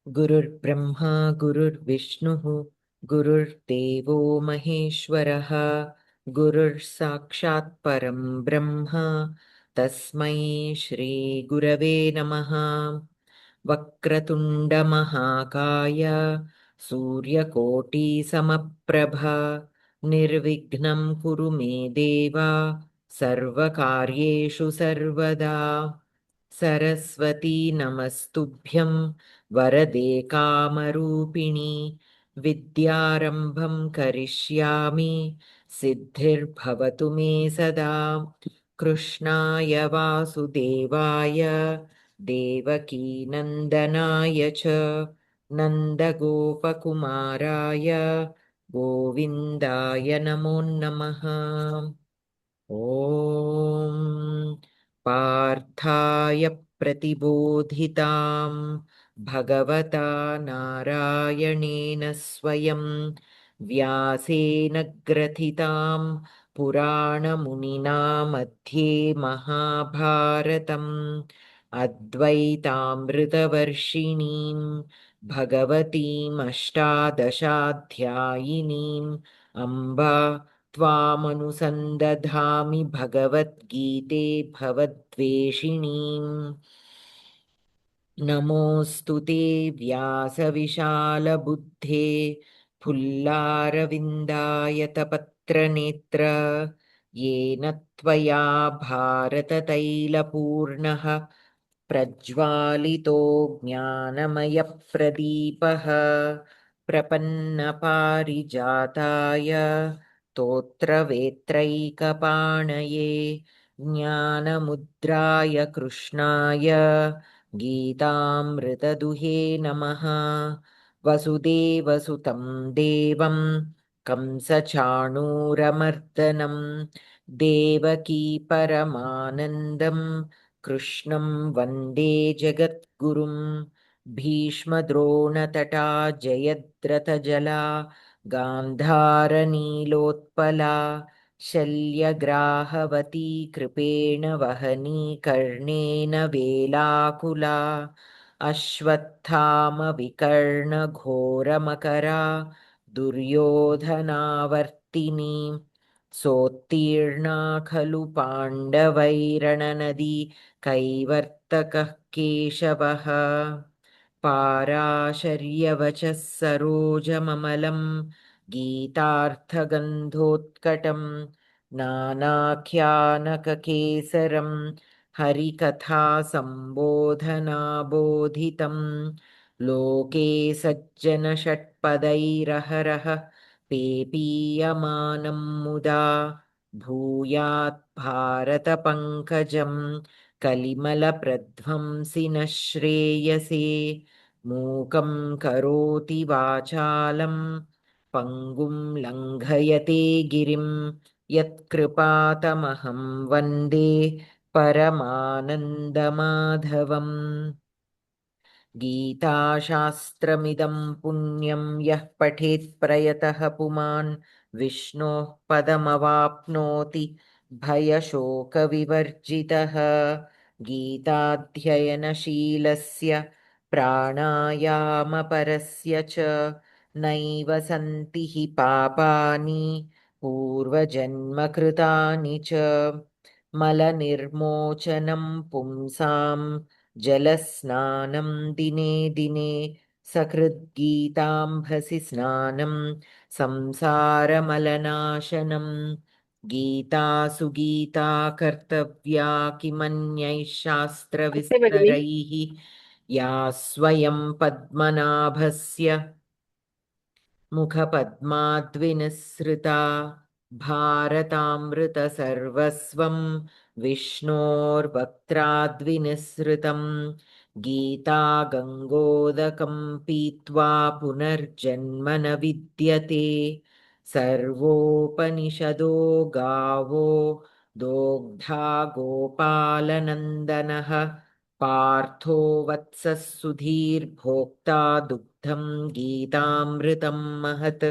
गुरुर्ब्रह्मा गुरुर्विष्णुः गुरुर्देवो महेश्वरः गुरुर्साक्षात् परं ब्रह्म तस्मै श्रीगुरवे नमः। वक्रतुण्डमहाकाय सूर्यकोटिसमप्रभा निर्विघ्नं कुरु मे देव सर्वकार्येषु सर्वदा। सरस्वती नमस्तुभ्यं वरदे कामरूपिणि विद्यारम्भं करिष्यामि सिद्धिर्भवतु मे सदा। कृष्णाय वासुदेवाय देवकीनन्दनाय च नन्दगोपकुमाराय गोविन्दाय नमो नमः। ॐ पार्थाय प्रतिबोधितां भगवता नारायणेन स्वयं व्यासेन ग्रथितां पुराणमुनिना मध्ये महाभारतम् अद्वैतामृतवर्षिणीं भगवतीमष्टादशाध्यायिनीम् अम्बा त्वामनुसन्दधामि भगवद्गीते भवद्वेषिणीम्। नमोऽस्तु ते व्यासविशालबुद्धे फुल्लारविन्दायतपत्रनेत्र येन त्वया भारततैलपूर्णः प्रज्वालितो ज्ञानमयप्रदीपः प्रपन्नपारिजाताय स्तोत्रवेत्रैकपाणये ज्ञानमुद्राय कृष्णाय गीतामृतदुहे नमः। वसुदेवसुतं देवं कंसचाणूरमर्दनं देवकी परमानन्दं कृष्णं वन्दे जगद्गुरुं। भीष्मद्रोणतटा जयद्रथजला गान्धारनीलोत्पला शल्यग्राहवती कृपेण वहनी कर्णेन वेलाकुला अश्वत्थामविकर्णघोरमकरा दुर्योधनावर्तिनी सोत्तीर्णा खलु पाण्डवैरणनदी कैवर्तकः केशवः पाराशर्यवचः सरोजममलं गीतार्थगन्धोत्कटं नानाख्यानककेसरं हरिकथासम्बोधनाबोधितं लोके सज्जनषट्पदैरहरः पेपीयमानं मुदा भूयात् भारतपङ्कजं कलिमलप्रध्वंसिनः श्रेयसे मूकं करोति वाचालं पङ्गुं लङ्घयते गिरिं यत्कृपातमहं वन्दे परमानन्दमाधवम्। गीताशास्त्रमिदं पुण्यं यः पठेत् प्रयतः पुमान् विष्णोः पदमवाप्नोति भयशोकविवर्जितः। गीताध्ययनशीलस्य प्राणायामपरस्य च नैव सन्ति हि पापानि पूर्वजन्मकृतानि च। मलनिर्मोचनं पुंसां जलस्नानं दिने दिने सकृद्गीताम्भसि स्नानं संसारमलनाशनं। गीतासु गीता कर्तव्या किमन्यैः नमस्ते भगिनी। शास्त्रविस्तरैः या स्वयं पद्मनाभस्य मुखपद्माद्विनिसृता भारतामृतसर्वस्वं विष्णोर्वक्त्राद्विनिसृतं। गीता गङ्गोदकं पीत्वा पुनर्जन्म न विद्यते। सर्वोपनिषदो गावो दोग्धा गोपालनन्दनः पार्थो वत्सः सुधीर्भोक्ता दुग्धं गीतामृतं महत्।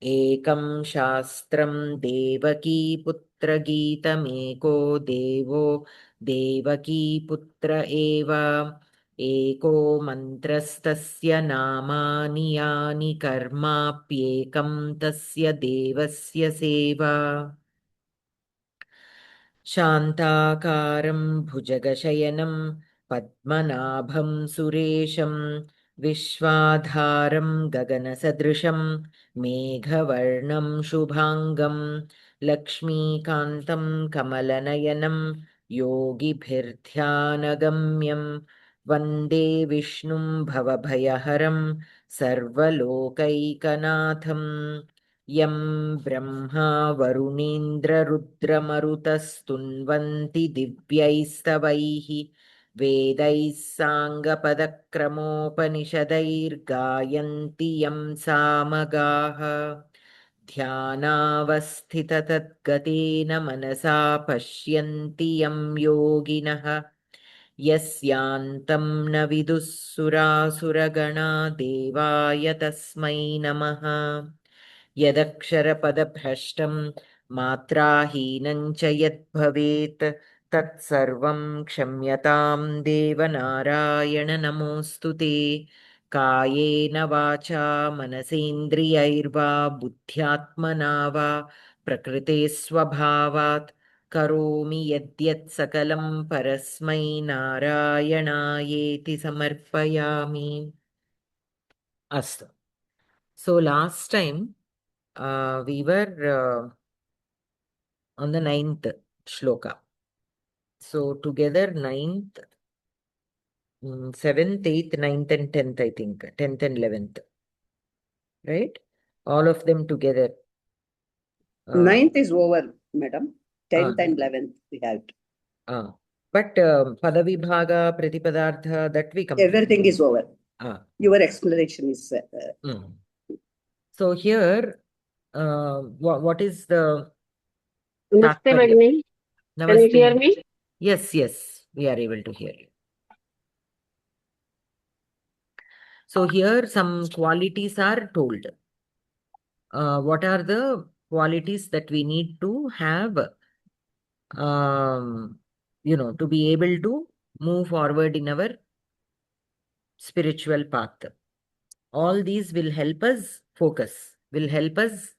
एकं शास्त्रं देवकीपुत्रगीतमेको देवो देवकीपुत्र एव। एको मन्त्रस्तस्य नामानि यानि कर्माप्येकं तस्य देवस्य सेवा शान्ताकारं भुजगशयनं पद्मनाभं सुरेशं विश्वाधारं गगनसदृशं मेघवर्णं शुभाङ्गं लक्ष्मीकान्तं कमलनयनं योगिभिर्ध्यानगम्यं वन्दे विष्णुं भवभयहरं सर्वलोकैकनाथम् यं ब्रह्मा वरुणीन्द्ररुद्रमरुतस्तुन्वन्ति दिव्यैस्तवैः वेदैः साङ्गपदक्रमोपनिषदैर्गायन्ति यं सामगाः ध्यानावस्थिततद्गतेन मनसा पश्यन्ति यं योगिनः यस्यान्तं न विदुः सुरासुरगणा देवाय तस्मै नमः यदक्षरपदभ्रष्टं मात्राहीनं च यद्भवेत् तत्सर्वं क्षम्यतां देवनारायण नमोऽस्तु ते कायेन वाचा मनसेन्द्रियैर्वा बुद्ध्यात्मना वा प्रकृते स्वभावात् करोमि यद्यत् सकलं परस्मै नारायणायेति समर्पयामि अस्तु so last time we were on the 9th shloka. So together 9th, 7th, 8th, 9th and 10th, I think. 10th and 11th. Right? All of them together. 9th is over, madam. 10th and 11th we have. But Padavibhaga, Pratipadartha, that we complete. Everything is over. Your explanation is... So here, what is the... Namaste, Bhagini. Can you hear me? Yes, yes, we are able to hear you. So here some qualities are told. What are the qualities that we need to have, to be able to move forward in our spiritual path? All these will help us focus, will help us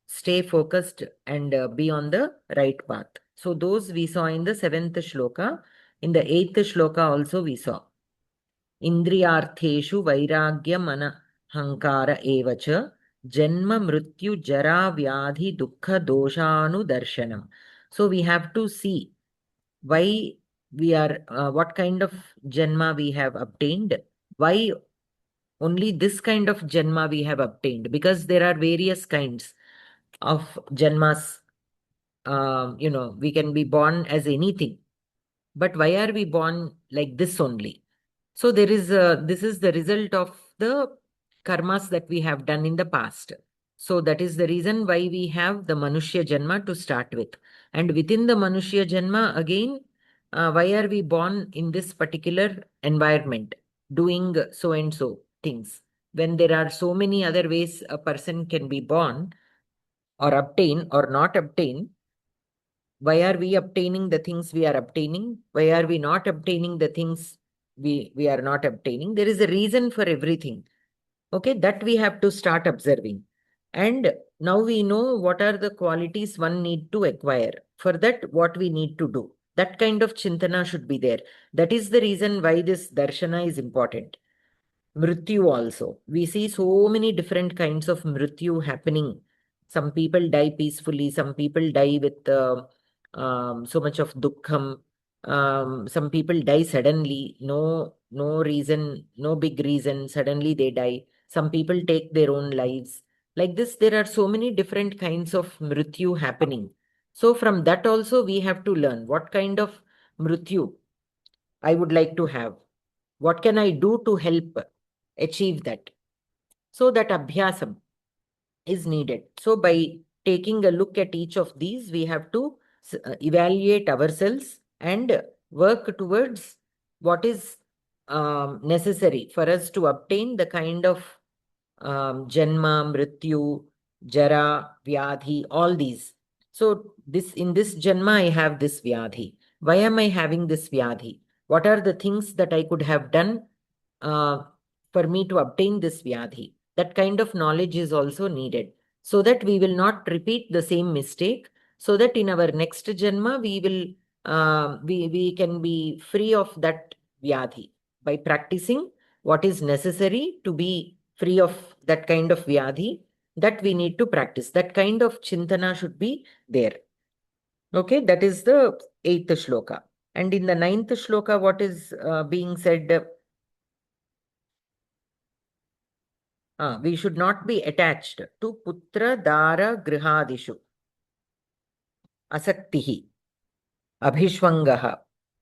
stay focused and be on the right path. So those we saw in the 7th shloka. In the 8th shloka also we saw. Indriyartheshu vairagya mana hankara evacha janma mrityu jara vyadhi dukkha doshanu darshanam. So we have to see why we are, what kind of janma we have obtained, why only this kind of janma we have obtained, because there are various kinds of janmas. We can be born as anything, but why are we born like this only? So this is the result of the karmas that we have done in the past. So that is the reason why we have the Manushya Janma to start with. And within the Manushya Janma, again, why are we born in this particular environment, doing so and so things, when there are so many other ways a person can be born or obtain or not obtain? Why are we obtaining the things we are obtaining? Why are we not obtaining the things we are not obtaining? There is a reason for everything. Okay, that we have to start observing. And now we know what are the qualities one need to acquire. For that, what we need to do. That kind of chintana should be there. That is the reason why this darshana is important. Mrityu also. We see so many different kinds of mrityu happening. Some people die peacefully. Some people die with so much of dukkham. Some people die suddenly. No reason, no big reason. Suddenly they die. Some people take their own lives. Like this, there are so many different kinds of mrityu happening. So from that also we have to learn what kind of mrityu I would like to have. What can I do to help achieve that? So that abhyasam is needed. So by taking a look at each of these, we have to evaluate ourselves and work towards what is necessary for us to obtain the kind of janma, mrityu, jara, vyadhi, all these. So in this janma, I have this vyadhi. Why am I having this vyadhi? What are the things that I could have done for me to obtain this vyadhi? That kind of knowledge is also needed, so that we will not repeat the same mistake, so that in our next janma we can be free of that vyadhi by practicing what is necessary to be free of that kind of vyadhi. That we need to practice. That kind of chintana should be there. Okay, that is the 8th shloka. And in the 9th shloka, what is being said? We should not be attached to putra dara grihadishu. Asaktihi. Abhishwangaha.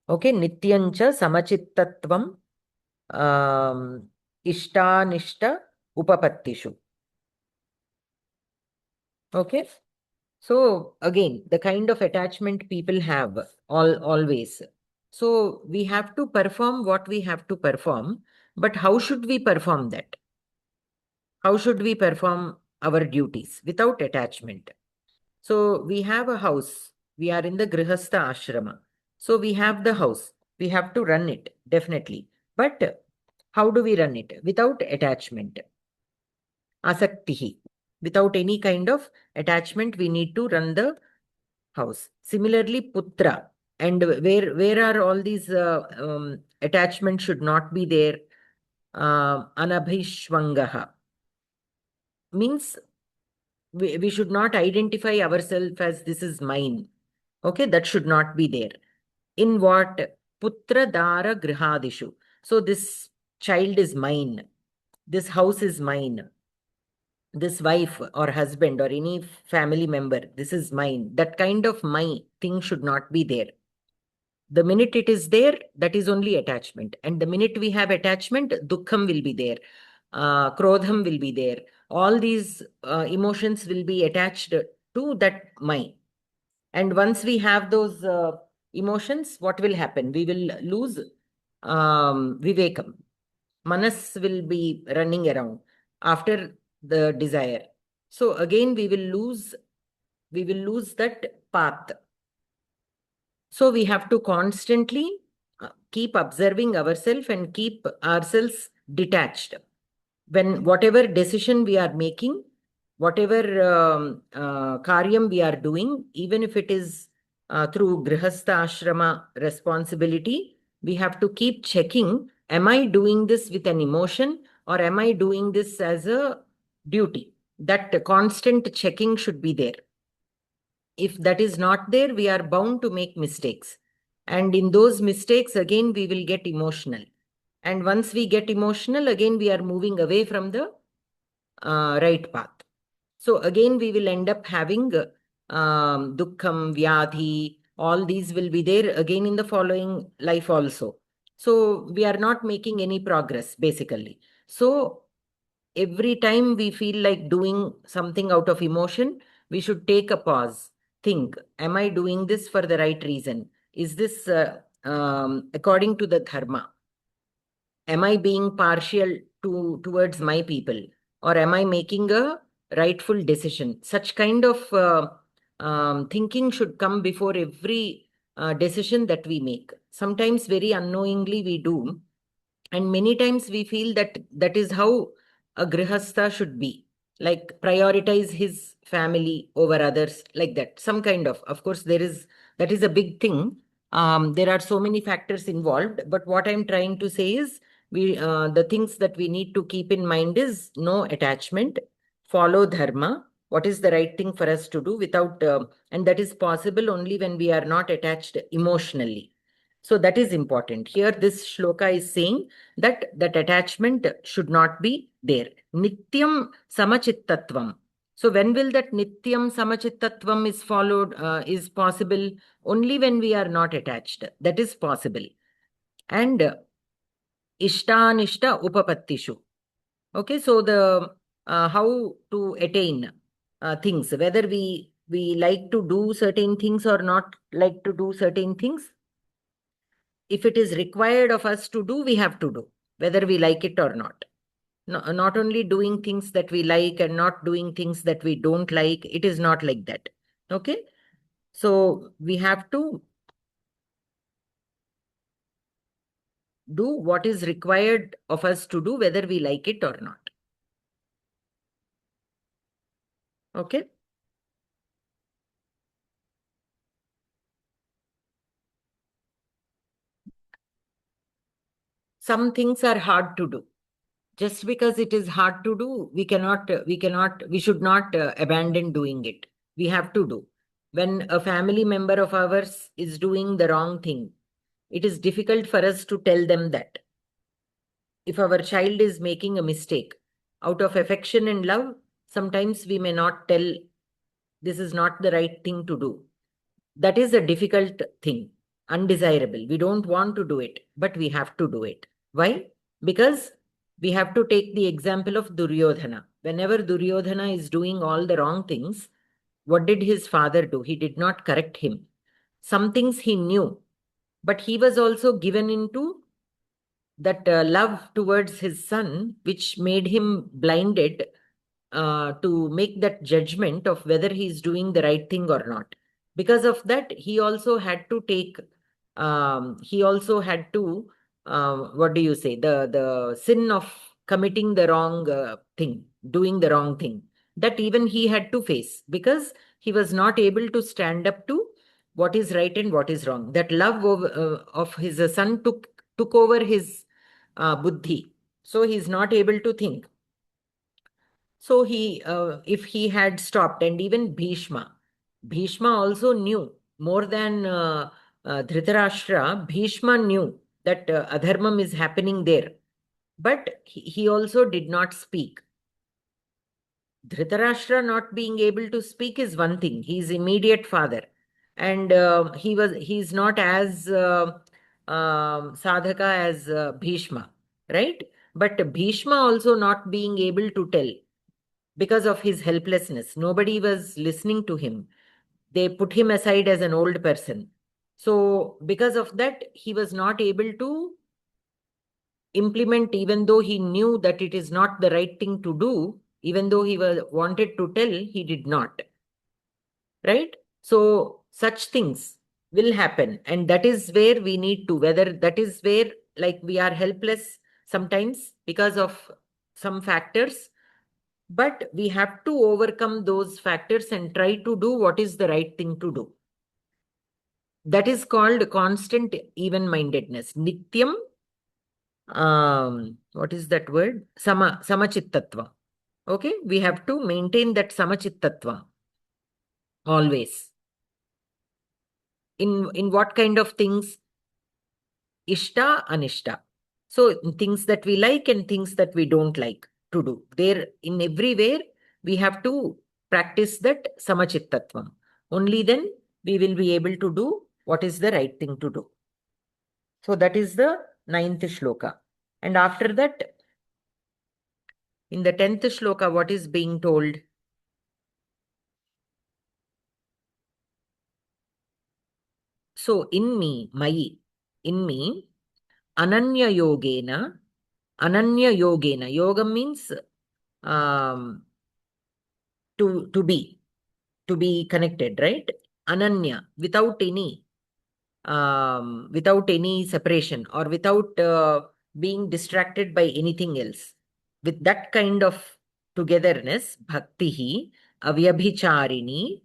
Okay, nityancha samachittatvam ishtanishta upapattishu. Okay. So again, the kind of attachment people have always. So we have to perform what we have to perform, but how should we perform that? How should we perform our duties without attachment? So we have a house. We are in the Grihastha ashrama. So we have the house. We have to run it, definitely. But how do we run it? Without attachment. Asaktihi. Without any kind of attachment, we need to run the house. Similarly, putra. And where are all these attachments should not be there? Anabhishwangaha. Means we should not identify ourselves as this is mine. Okay, that should not be there. In what? Putra dara grihadishu. So this child is mine. This house is mine. This wife or husband or any family member, this is mine. That kind of my thing should not be there. The minute it is there, that is only attachment. And the minute we have attachment, dukkham will be there. Krodham will be there. All these emotions will be attached to that my. And once we have those emotions, what will happen? We will lose vivekam. Manas will be running around after the desire. So again, we will lose that path. So we have to constantly keep observing ourselves and keep ourselves detached. When whatever decision we are making, whatever karyam we are doing, even if it is through grihastha ashrama responsibility, we have to keep checking, am I doing this with an emotion or am I doing this as a duty? That constant checking should be there. If that is not there, we are bound to make mistakes. And in those mistakes, again, we will get emotional. And once we get emotional, again, we are moving away from the right path. So again, we will end up having dukkham, vyadhi, all these will be there again in the following life also. So we are not making any progress, basically. So every time we feel like doing something out of emotion, we should take a pause. Think, am I doing this for the right reason? Is this according to the dharma? Am I being partial towards my people? Or am I making a rightful decision? Such kind of thinking should come before every decision that we make. Sometimes very unknowingly we do. And many times we feel that that is how a grihastha should be. Like prioritize his family over others, like that. Some kind of course, that is a big thing. There are so many factors involved. But what I'm trying to say is, the things that we need to keep in mind is no attachment, follow dharma, what is the right thing for us to do without, and that is possible only when we are not attached emotionally. So that is important. Here, this shloka is saying that attachment should not be there. Nityam samachittatvam. So when will that nityam samachittatvam is followed, is possible? Only when we are not attached. That is possible. And ishtanishta upapattishu. Okay, so the how to attain things, whether we like to do certain things or not like to do certain things. If it is required of us to do, we have to do, whether we like it or not. No, not only doing things that we like and not doing things that we don't like. It is not like that. Okay. So we have to do what is required of us to do, whether we like it or not. Okay? Some things are hard to do. Just because it is hard to do, we should not abandon doing it. We have to do. When a family member of ours is doing the wrong thing, it is difficult for us to tell them that. If our child is making a mistake, out of affection and love, sometimes we may not tell this is not the right thing to do. That is a difficult thing, undesirable. We don't want to do it, but we have to do it. Why? Because we have to take the example of Duryodhana. Whenever Duryodhana is doing all the wrong things, what did his father do? He did not correct him. Some things he knew, but he was also given into that love towards his son, which made him blinded to make that judgment of whether he's doing the right thing or not. Because of that, he also had to take, what do you say, the sin of committing the wrong thing, doing the wrong thing. That even he had to face because he was not able to stand up to what is right and what is wrong. That love of his son took over his buddhi. So he's not able to think. So if he had stopped, and even Bhishma also knew more than Dhritarashtra. Bhishma knew that adharmam is happening there, but he also did not speak. Dhritarashtra not being able to speak is one thing. He's immediate father, and he's not as sadhaka as Bhishma, right? But Bhishma also not being able to tell because of his helplessness. Nobody was listening to him. They put him aside as an old person. So because of that, he was not able to implement, even though he knew that it is not the right thing to do, even though he wanted to tell, he did not. Right? So such things will happen. And that is where we need to, whether that is where like we are helpless sometimes because of some factors, but we have to overcome those factors and try to do what is the right thing to do. That is called constant even-mindedness. Nityam, what is that word? Samachittatva. Okay, we have to maintain that samachittatva always. In what kind of things? Ishta, anishta. So things that we like and things that we don't like to do. There, in everywhere, we have to practice that samachittatvam. Only then we will be able to do what is the right thing to do. So that is the 9th shloka. And after that, in the 10th shloka, what is being told? So in me, ananya yogena, yoga means to be connected, right? Ananya, without any separation or without being distracted by anything else. With that kind of togetherness, bhaktihi, avyabhicharini,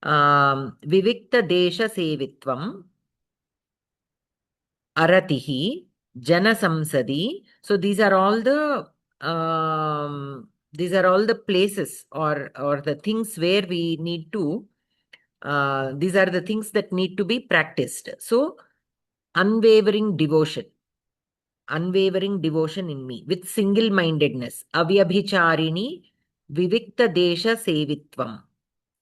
vivikta desha sevitvam, aratihi, jana samsadi. So these are all the places or the things where we need to these are the things that need to be practiced. So unwavering devotion in me with single-mindedness. Avyabhicharini vivikta desha sevitvam.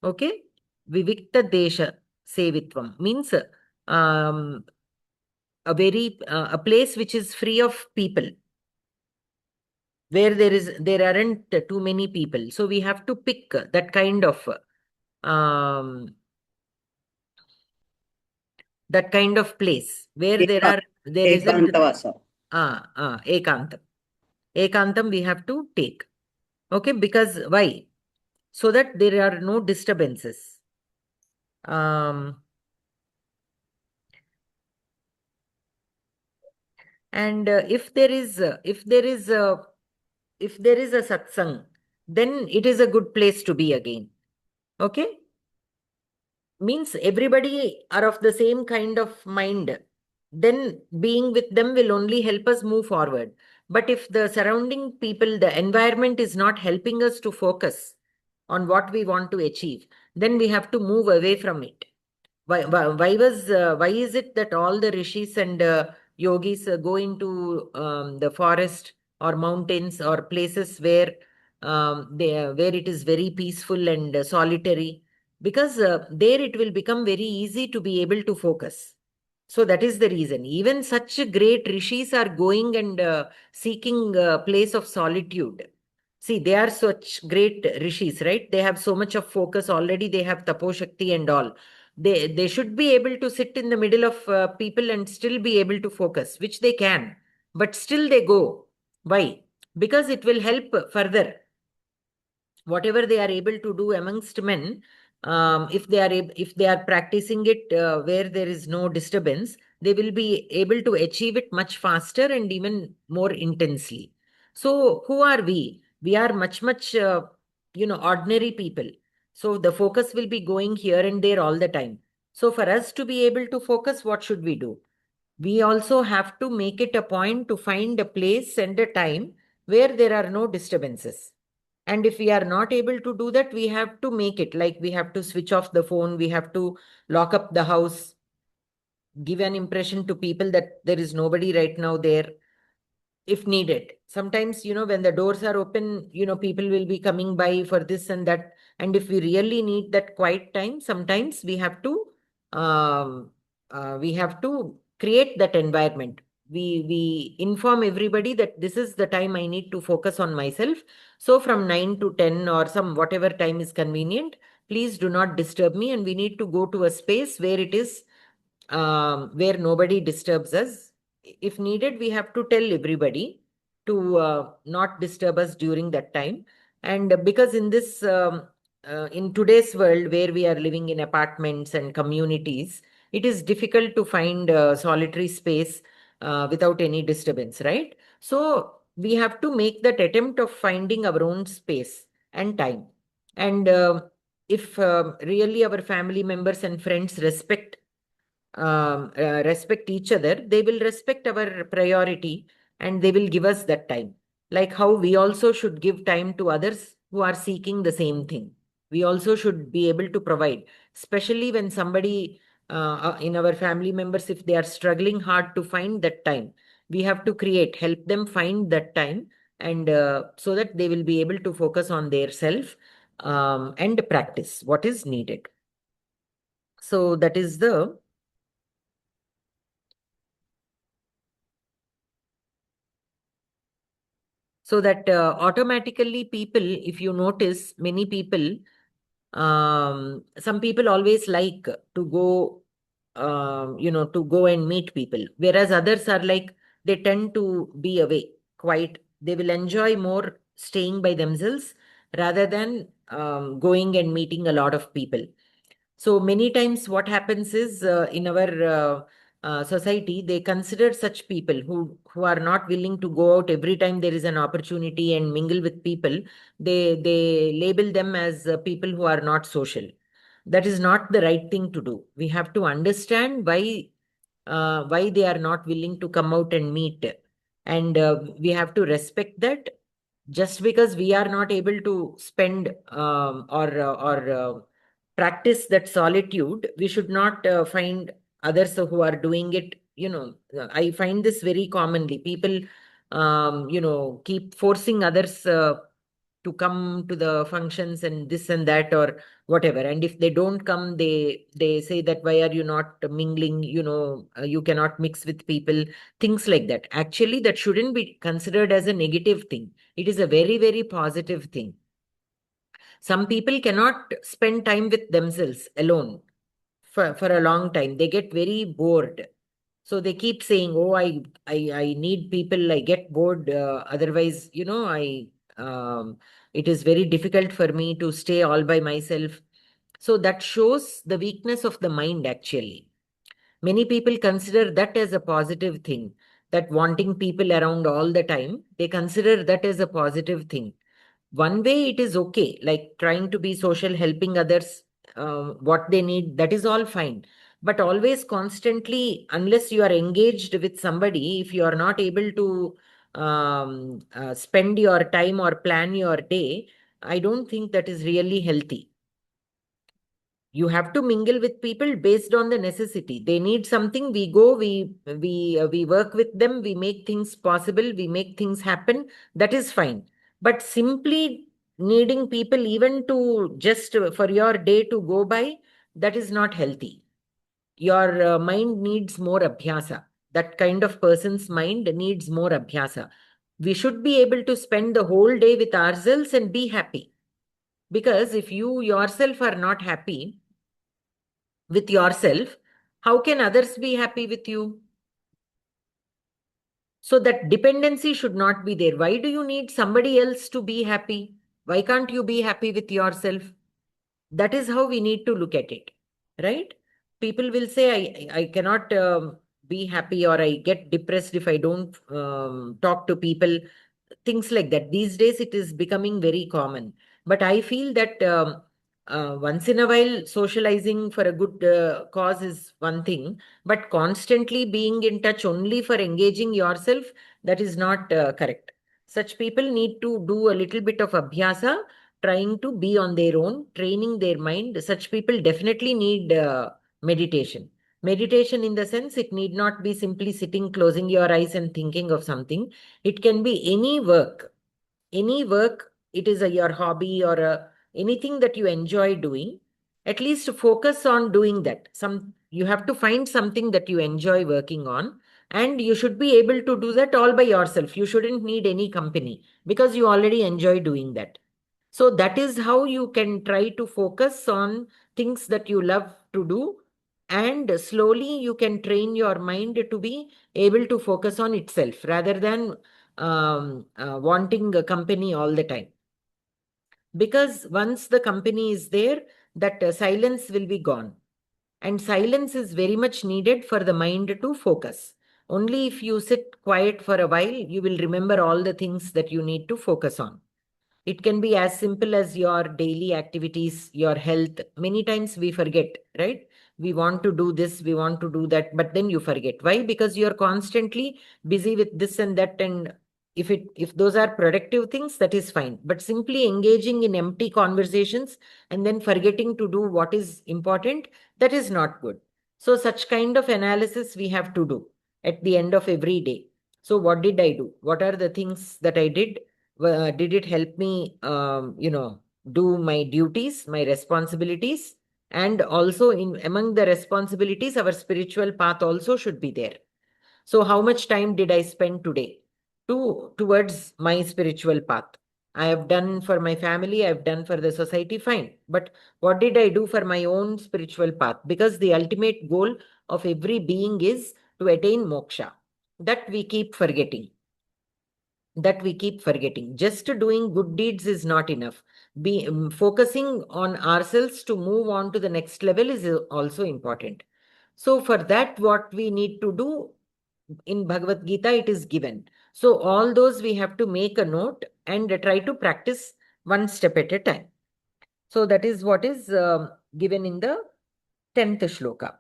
Okay? Vivikta desha sevitvam means a place which is free of people, where there aren't too many people. So we have to pick that kind of place where there isn't ekantam. Ekantam we have to take. Okay, because why? So that there are no disturbances. And if there is a satsang, then it is a good place to be again. Okay? Means everybody are of the same kind of mind. Then being with them will only help us move forward. But if the surrounding people, the environment is not helping us to focus on what we want to achieve, then we have to move away from it. Why is it that all the rishis and yogis go into the forest or mountains or places where where it is very peaceful and solitary? Because there it will become very easy to be able to focus. So that is the reason. Even such great rishis are going and seeking a place of solitude. See, they are such great rishis, right? They have so much of focus already. They have taposhakti and all. They should be able to sit in the middle of people and still be able to focus, which they can. But still they go. Why? Because it will help further. Whatever they are able to do amongst men, if they are practicing it where there is no disturbance, they will be able to achieve it much faster and even more intensely. So who are we? We are much ordinary people. So the focus will be going here and there all the time. So for us to be able to focus, what should we do? We also have to make it a point to find a place and a time where there are no disturbances. And if we are not able to do that, we have to make it like we have to switch off the phone, we have to lock up the house, give an impression to people that there is nobody right now there if needed. Sometimes, when the doors are open, people will be coming by for this and that. And if we really need that quiet time, sometimes um, we have to create that environment. We inform everybody that this is the time I need to focus on myself. So from 9 to 10 or some whatever time is convenient, please do not disturb me. And we need to go to a space where it is where nobody disturbs us. If needed, we have to tell everybody to not disturb us during that time. And because in today's world where we are living in apartments and communities, it is difficult to find solitary space without any disturbance, right? So we have to make that attempt of finding our own space and time. And if really our family members and friends respect each other, they will respect our priority and they will give us that time. Like how we also should give time to others who are seeking the same thing. We also should be able to provide, especially when somebody in our family members, if they are struggling hard to find that time, we have to help them find that time, and so that they will be able to focus on their self and practice what is needed. So that is the So that automatically people, if you notice, many people, some people always like to go, to go and meet people, whereas others are like, they tend to be away, quiet. They will enjoy more staying by themselves rather than going and meeting a lot of people. So many times what happens is in our society, they consider such people who are not willing to go out every time there is an opportunity and mingle with people. They label them as people who are not social. That is not the right thing to do. We have to understand why they are not willing to come out and meet, and we have to respect that. Just because we are not able to spend or practice that solitude, we should not find others who are doing it. I find this very commonly. People, keep forcing others to come to the functions and this and that or whatever. And if they don't come, they say that why are you not mingling? You cannot mix with people. Things like that. Actually, that shouldn't be considered as a negative thing. It is a very, very positive thing. Some people cannot spend time with themselves alone for a long time. They get very bored. So they keep saying, oh, I need people. I get bored. Otherwise, it is very difficult for me to stay all by myself. So that shows the weakness of the mind, actually. Many people consider that as a positive thing. that wanting people around all the time, they consider that as a positive thing. One way it is okay, like trying to be social, helping others, what they need, that is all fine. But always constantly, unless you are engaged with somebody, if you are not able to spend your time or plan your day, I don't think that is really healthy. You have to mingle with people based on the necessity. They need something, we go, we work with them, we make things possible, we make things happen. That is fine. But simply needing people even to just for your day to go by, that is not healthy. Your mind needs more abhyasa. That kind of person's mind needs more abhyasa. We should be able to spend the whole day with ourselves and be happy. Because if you yourself are not happy with yourself, how can others be happy with you? So that dependency should not be there. Why do you need somebody else to be happy? Why can't you be happy with yourself? That is how we need to look at it, right? People will say, I cannot be happy, or I get depressed if I don't talk to people. Things like that. These days, it is becoming very common. But I feel that once in a while, socializing for a good cause is one thing, but constantly being in touch only for engaging yourself, that is not correct. Such people need to do a little bit of abhyasa, trying to be on their own, training their mind. Such people definitely need meditation. Meditation, in the sense, it need not be simply sitting, closing your eyes and thinking of something. It can be any work. Any work, it is your hobby or anything that you enjoy doing. At least focus on doing that. You have to find something that you enjoy working on, and you should be able to do that all by yourself. You shouldn't need any company because you already enjoy doing that. So that is how you can try to focus on things that you love to do, and slowly you can train your mind to be able to focus on itself rather than wanting a company all the time. Because once the company is there, that silence will be gone. And silence is very much needed for the mind to focus. Only if you sit quiet for a while, you will remember all the things that you need to focus on. It can be as simple as your daily activities, your health. Many times we forget, right? We want to do this, we want to do that, but then you forget. Why? Because you're constantly busy with this and that. And if those are productive things, that is fine. But simply engaging in empty conversations and then forgetting to do what is important, that is not good. So such kind of analysis we have to do at the end of every day. So what did I do? What are the things that I did? Did it help me, do my duties, my responsibilities? And also, in among the responsibilities, our spiritual path also should be there. So how much time did I spend today towards my spiritual path? I have done for my family, I've done for the society, fine. But what did I do for my own spiritual path? Because the ultimate goal of every being is to attain moksha. That we keep forgetting. Just doing good deeds is not enough. Focusing on ourselves to move on to the next level is also important. So for that, what we need to do in Bhagavad Gita, it is given. So all those we have to make a note and try to practice one step at a time. So that is what is given in the 10th shloka.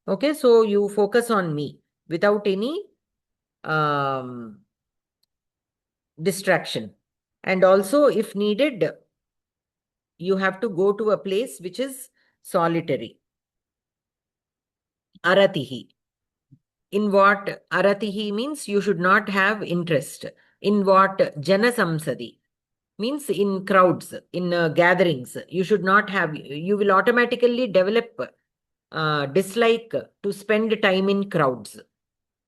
Okay, so you focus on me without any um, distraction. And also, if needed, you have to go to a place which is solitary. Aratihi. In what aratihi means, you should not have interest. In what jana samsadi means, in crowds, in gatherings, you should not have, you will automatically develop dislike to spend time in crowds.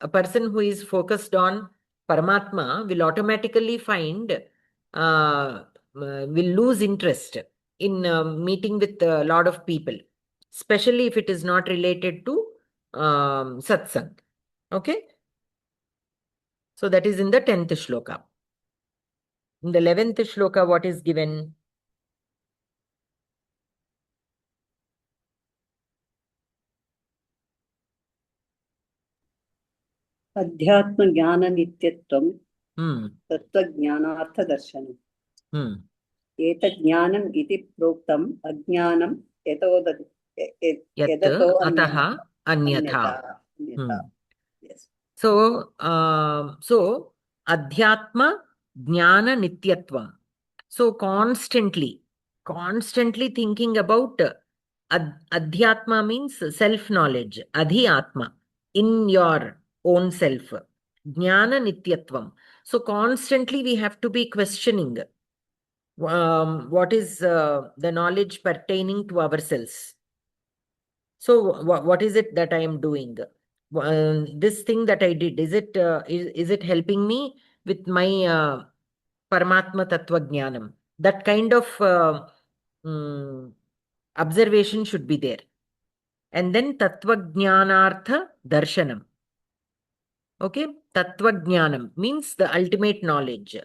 A person who is focused on Paramatma will automatically find, will lose interest in meeting with a lot of people, especially if it is not related to satsang. Okay? So that is in the 10th shloka. In the 11th shloka, what is given? Adhyatma Jnana Nityatvam Hmm. Tattva Jnanartha Darshanam. Hmm. Etat Jnanam iti proktam Ajnanam Yat edato ataha anyatha. anyata. Yes. So, adhyatma jnana nityatvam. So constantly thinking about adhyatma means self-knowledge, adhyatma, in your own self. Jnana nityatvam. So constantly we have to be questioning what is the knowledge pertaining to ourselves. So what is it that I am doing? This thing that I did, is it helping me with my Paramatma Tattva Jnanam? That kind of observation should be there. And then Tattva Jnanartha Darshanam. Okay, Tattva Jnanam means the ultimate knowledge.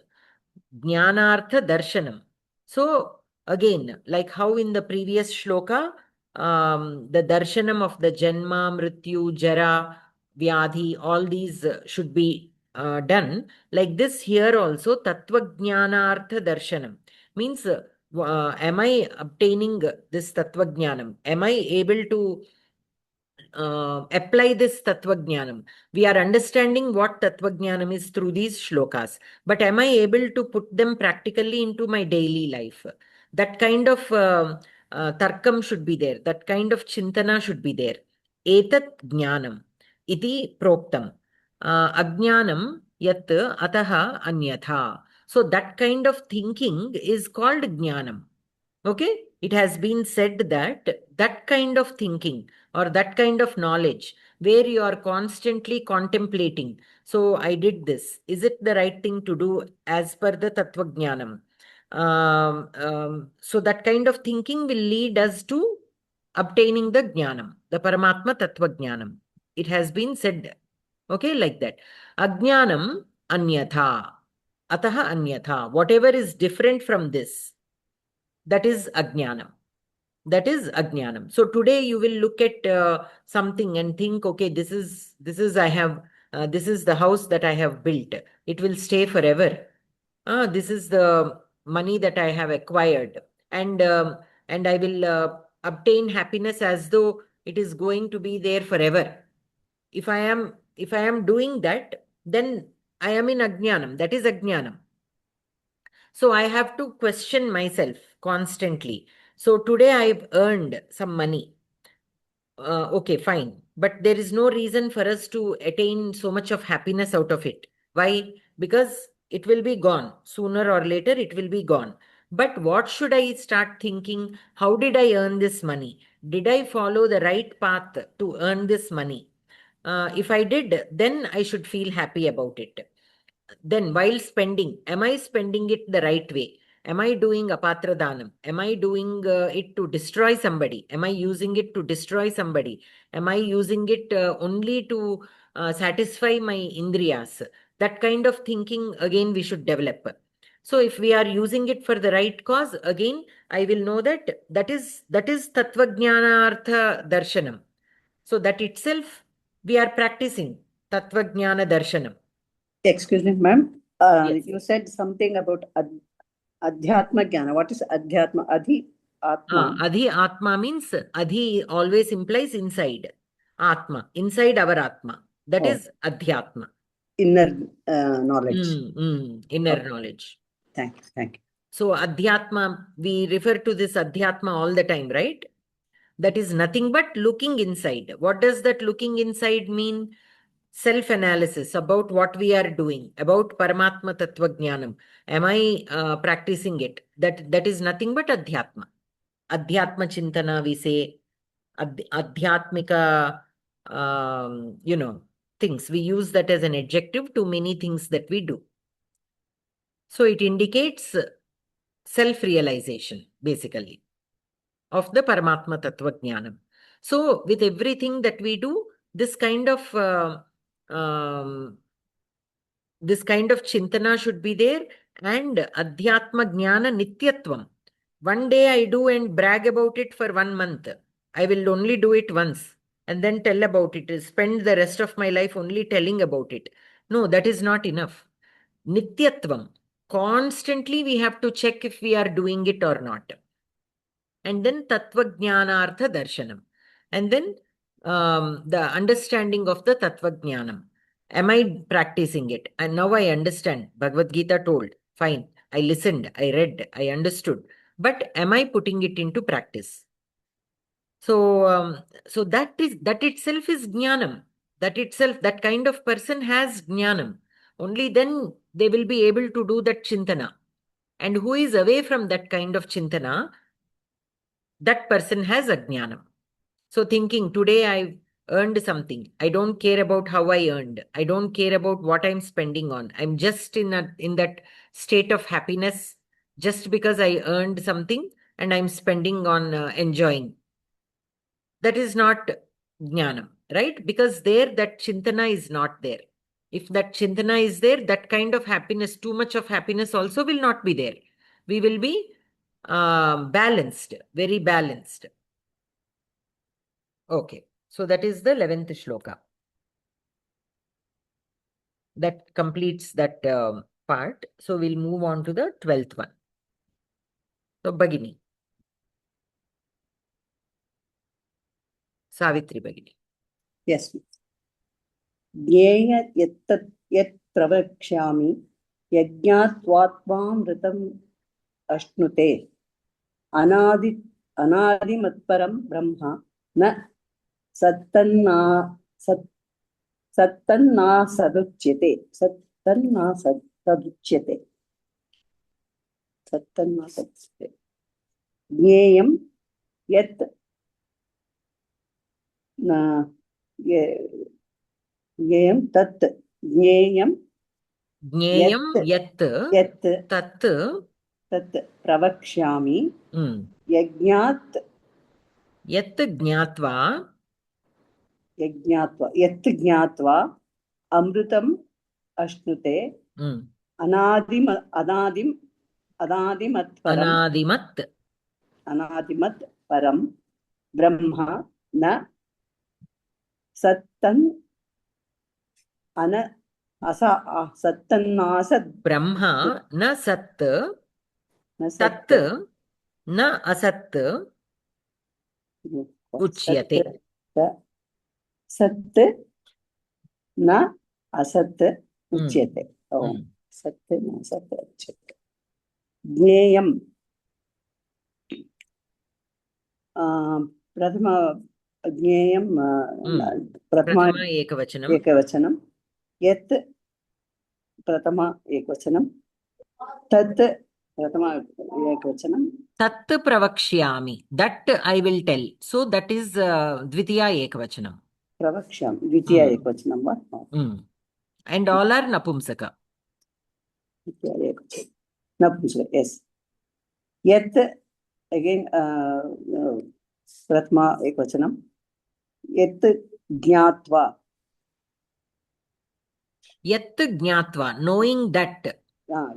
Jnanartha Darshanam. So again, like how in the previous shloka, the darshanam of the Janma, Mrityu, Jara, Vyadhi, all these should be done. Like this here also, Tattva Jnanartha Darshanam means, am I obtaining this Tattva Jnanam? Am I able to apply this Tattva Jnanam? We are understanding what Tattva Jnanam is through these shlokas, but am I able to put them practically into my daily life? That kind of tarkam should be there. That kind of chintana should be there. Etat Jnanam iti proktam. Ajnanam yat ataha anyatha. So that kind of thinking is called Jnanam. Okay, it has been said that that kind of thinking or that kind of knowledge where you are constantly contemplating. So I did this. Is it the right thing to do as per the Tattva Jnanam? So that kind of thinking will lead us to obtaining the Jnanam, the Paramatma Tattva Jnanam. It has been said, okay, like that. Ajnanam anyatha. Ataha anyatha. Whatever is different from this, that is ajnanam. That is ajnanam. So today you will look at something and think, okay, this is I have this is the house that I have built. It will stay forever. This is the money that I have acquired, and I will obtain happiness as though it is going to be there forever. If I am doing that, then I am in ajnanam. That is ajnanam. So I have to question myself constantly. So today I've earned some money. Okay, fine. But there is no reason for us to attain so much of happiness out of it. Why? Because it will be gone. Sooner or later, it will be gone. But what should I start thinking? How did I earn this money? Did I follow the right path to earn this money? If I did, then I should feel happy about it. Then while spending, am I spending it the right way? Am I doing apatra danam? Am I doing it to destroy somebody? Am I using it to destroy somebody? Am I using it only to satisfy my indriyas? That kind of thinking again we should develop. So if we are using it for the right cause, again I will know that that is tattva jnana artha darshanam. So that itself we are practicing tattva jnana darshanam. Excuse me, ma'am. Yes. You said something about Adhyatma Jnana. What is Adhyatma? Atma. Adhi Atma means Adhi always implies inside. Atma, inside our Atma. That is Adhyatma. Inner knowledge. Inner knowledge. Thank you. Thank you. So Adhyatma, we refer to this Adhyatma all the time, right? That is nothing but looking inside. What does that looking inside mean? Self-analysis about what we are doing, about Paramatma Tattva Jnanam. Am I practicing it? That is nothing but Adhyatma. Adhyatma Chintana, we say, Adhyatmika, things. We use that as an adjective to many things that we do. So it indicates self-realization, basically, of the Paramatma Tattva Jnanam. So with everything that we do, this kind of chintana should be there, and Adhyatma Jnana Nityatvam. One day I do and brag about it for 1 month. I will only do it once. and then tell about it, spend the rest of my life only telling about it. No, that is not enough. Nityatvam. Constantly we have to check if we are doing it or not. And then Tattva Jnanartha Darshanam. And then the understanding of the Tattva Jnanam. Am I practicing it? And now I understand. Bhagavad Gita told, fine, I listened, I read, I understood. But am I putting it into practice? So, so that itself is jnanam. That itself, that kind of person has jnanam. Only then they will be able to do that chintana. And who is away from that kind of chintana, that person has ajnanam. So thinking, today I earned something. I don't care about how I earned. I don't care about what I'm spending on. I'm just in that state of happiness just because I earned something and I'm spending on enjoying. That is not jnanam, right? Because there that chintana is not there. If that chintana is there, that kind of happiness, too much of happiness also will not be there. We will be balanced, very balanced. Okay, so that is the 11th shloka. That completes that part. So we'll move on to the 12th one. So Bhagini. Savitri Bhagini. Yes. Jnaya yat pravakshami yajñātvātmāmritam ashnute anādimatparam brahma na sattanna saduchyate jneyam yat jneyam tat jneyam yat tat pravakshami yajñāt yat jñātva yat jñātva amrutam ashnute anādimat param brahma na sattannasad brahma na sat tat na asat uchyate. Sat na asat uchyate. Sat na asat uchyate. Jneyam. Prathama jneyam Prathama ekavachanam. Yat prathama ekavachanam. Tat prathama ekavachanam. Tat pravakshyami. That I will tell. So that is dvitiya ekavachanam. Pravakshyami. Dvitiya ekavachanam. What? And all are napumsaka. Dvitiya ekavachanam. Napumsaka. Yes. Yat again prathama ekavachanam. Yat jnātva. Yat jnātva, knowing that.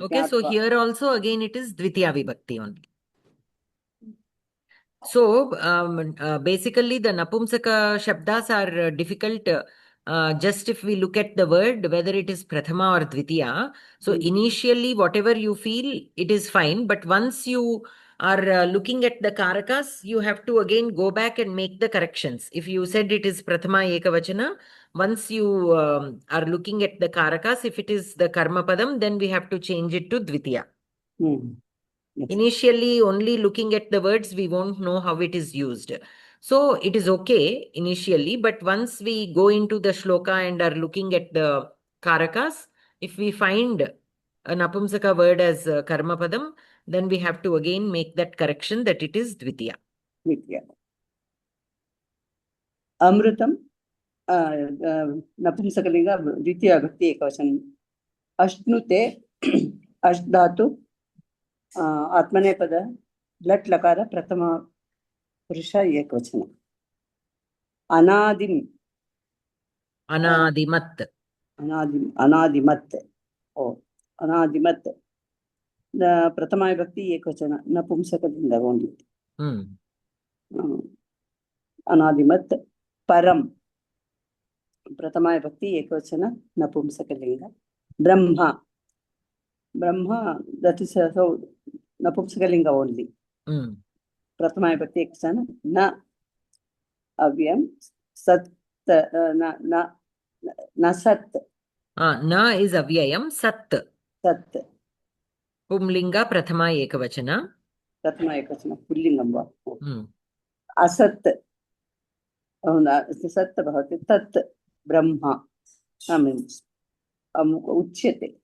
Okay, jnātva. So here also again it is dvitiya vibhakti only. So basically the napumsaka shabdas are difficult just if we look at the word, whether it is prathama or dvitiya. So initially whatever you feel, it is fine. But once you are looking at the karakas, you have to again go back and make the corrections. If you said it is prathama ekavachana, once you are looking at the karakas, if it is the karma padam, then we have to change it to dvitiya. Yes. Initially, only looking at the words, we won't know how it is used. So it is okay initially, but once we go into the shloka and are looking at the karakas, if we find an napumsaka word as karma padam, then we have to again make that correction that it is dvitiya. Amrutam, napumsakalinga dvitiya bhakti ekavachanam. Ashnute, ashdhatu. आत्मनेपद लट् लकार प्रथम पुरुष एकवचनम् अनादिम अनादिमत् अनादिमत् प्रथमा विभक्ति एकवचन नपुंसकलिंग only अनादिमत् परम प्रथमा विभक्ति एकवचन नपुंसकलिंग Brahma Brahma, that is so Napumsakalinga only. Prathama vibhakti ekvachana na avyam sat na sat. Na is avyayam sat. Sat. Pumlinga prathama ekavachana. Prathama ekvachana pullingam va. Asat. Sat bhavati tat Brahma. I mean uchyate.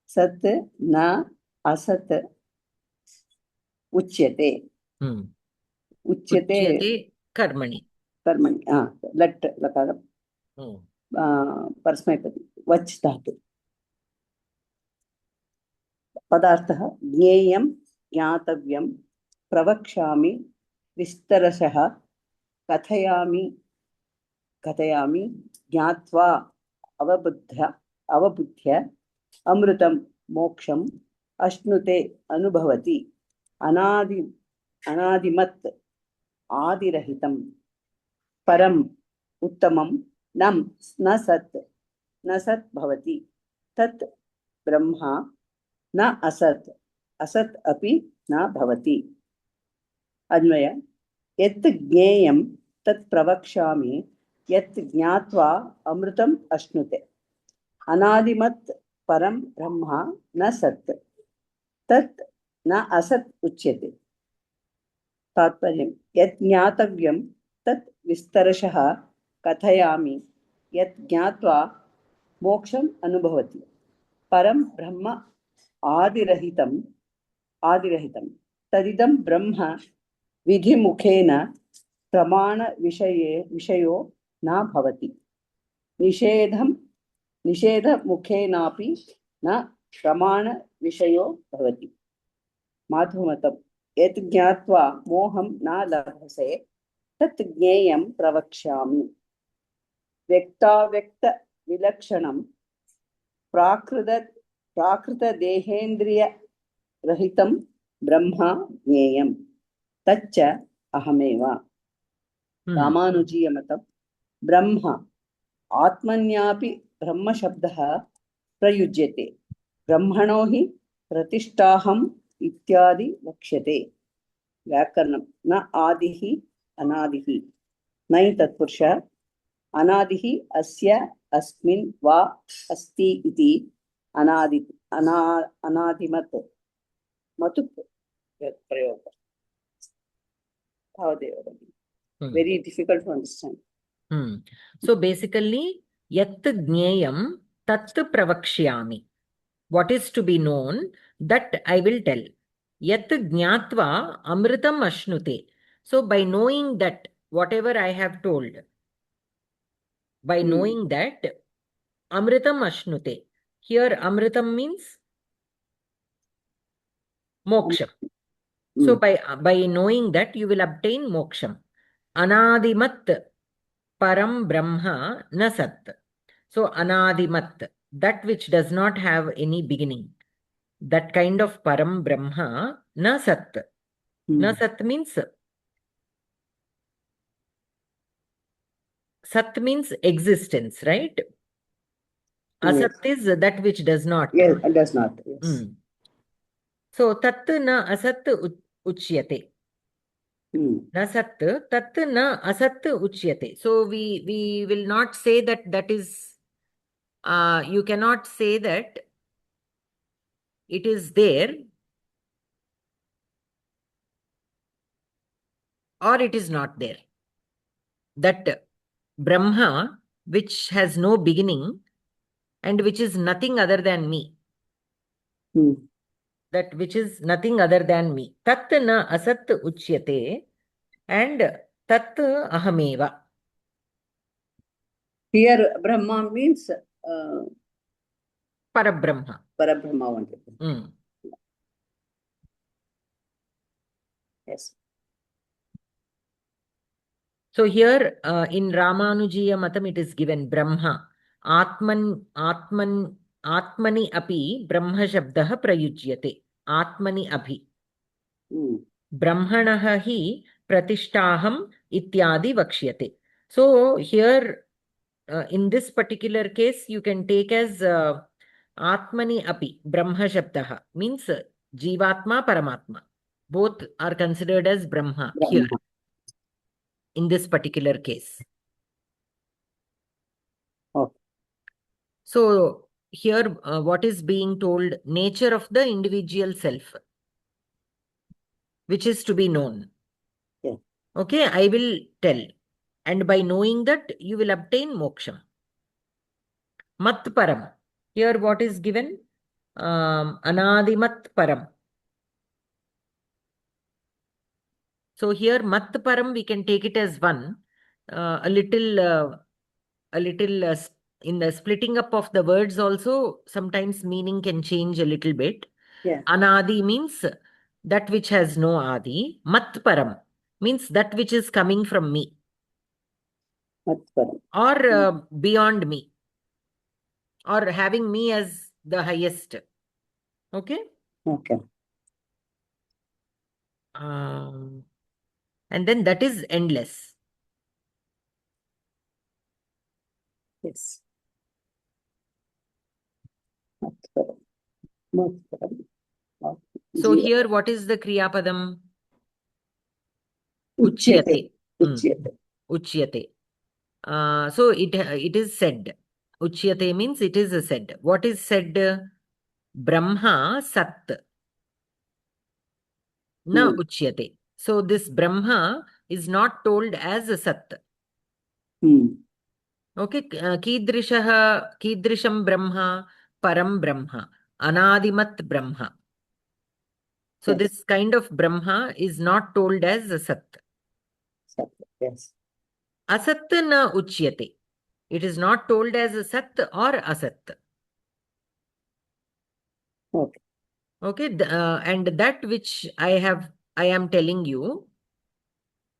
Sat na asat uchyate. Uchyate karmani. Karmani. Let lakaram. परस्मैपदी वच् धातु पदार्थः ज्ञेयं ज्ञातव्यं प्रवक्ष्यामि विस्तरशः कथयामि ज्ञात्वा अवबुद्ध्य अमृतं मोक्षम् अश्नुते अनुभवति अनादिमत् आदिरहितं परम् उत्तमं न सत् भवति तत् ब्रह्मा न असत् अपि न भवति अन्वय यत् ज्ञेयं तत् प्रवक्ष्यामि यत् ज्ञात्वा अमृतम् अश्नुते अनादिमत् परं ब्रह्मा न सत् तत् न असत् उच्यते तात्पर्यं यत् ज्ञातव्यं तत् विस्तरशः कथयामि यत् ज्ञात्वा मोक्षम् अनुभवति परं ब्रह्म आदिरहितं तदिदं ब्रह्म विधिमुखेन प्रमाणविषयो न भवति निषेधमुखेनापि न प्रमाणविषयो भवति माधुमतं यत् ज्ञात्वा मोहं न लभसे तत् ज्ञेयं प्रवक्ष्यामि व्यक्ताव्यक्तविलक्षणं प्राकृतदेहेन्द्रियरहितं ब्रह्म ज्ञेयं तच्च अहमेव रामानुजीयमतं ब्रह्म आत्मन्यापि ब्रह्मशब्दः प्रयुज्यते ब्रह्मणो हि प्रतिष्ठाहम् इत्यादि वक्ष्यते व्याकरणं न आदिः अनादिः नै तत्पुरुषः अनादिः अस्य अस्मिन् वा अस्ति इति अनादिमत् मतु प्रयोग very difficult to understand. So basically yat jneyam tat pravakshyami, what is to be known that I will tell. Yat jnatva amritam ashnute, so by knowing that whatever I have told, by knowing that amritam ashnute, here amritam means moksham. So by knowing that you will obtain moksham. Anadimat param brahma na sat. So anadimat, that which does not have any beginning, that kind of param brahma na sat. Na sat means existence, right? Asat is that which does not. Yes, it does not. Yes. So tat na asat uchyate. Na sat, tat na asat uchyate. So we will not say that is, you cannot say that it is there or it is not there. That Brahma, which has no beginning and which is nothing other than me. That which is nothing other than me. Tat na asat uchyate and tat ahameva. Here Brahma means Parabrahma. Parabrahma only. Yes. So here in Ramanujiya Matam it is given Brahma. Atmani api Brahma shabdah prayujyate. Atmani api. Brahmanaha hi pratishtaham ityadi vakshyate. So here, in this particular case, you can take as Atmani api, Brahma Shabdaha, means Jivatma, Paramatma. Both are considered as Brahma here, Brahma. in this particular case. Okay. So here, what is being told? Nature of the individual self, which is to be known. Yeah. Okay, I will tell. And by knowing that, you will obtain moksha. Mat param. Here what is given? Anadimat param. So here mat param, we can take it as one. A little in the splitting up of the words also, sometimes meaning can change a little bit. Yeah. Anadi means that which has no adi. Mat param means that which is coming from me Matparam. or beyond me, or having me as the highest. Okay. Okay. And then that is endless. Yes. Matparam. Matparam. So here, what is the Kriya Padam? Uchyate. Hmm. Uchyate. Uchyate. So it is said. Uchyate means it is said. What is said? Brahma Sat. Na Uchyate. So this Brahma is not told as a Sat. Okay. Kidrisham Brahma, Param Brahma, Anadimat Brahma. So Yes. this kind of Brahma is not told as a Sat. Sat. Yes. Asat na Uchyate. It is not told as a Sat or Asat. Okay. Okay. And that which I am telling you,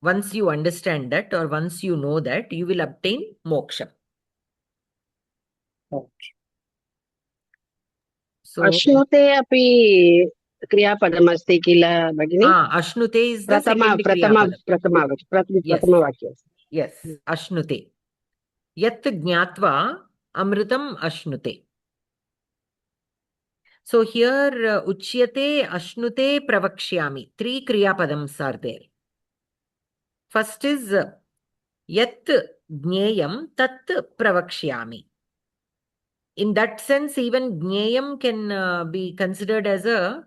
once you understand that or once you know that, you will obtain moksha. Okay. So, अश्नुते अपि क्रियापदमस्ति किल भगिनि Ashnute is the second Kriyapadam. Yes. प्रथमवाक्यम् Yes. Ashnute. Yat jnatva amritam ashnute. So here, Uchyate, Ashnute, Pravakshyami. 3 Kriyapadams are there. First is Yat Jneyam Tat Pravakshyami. In that sense, even Jneyam can be considered as a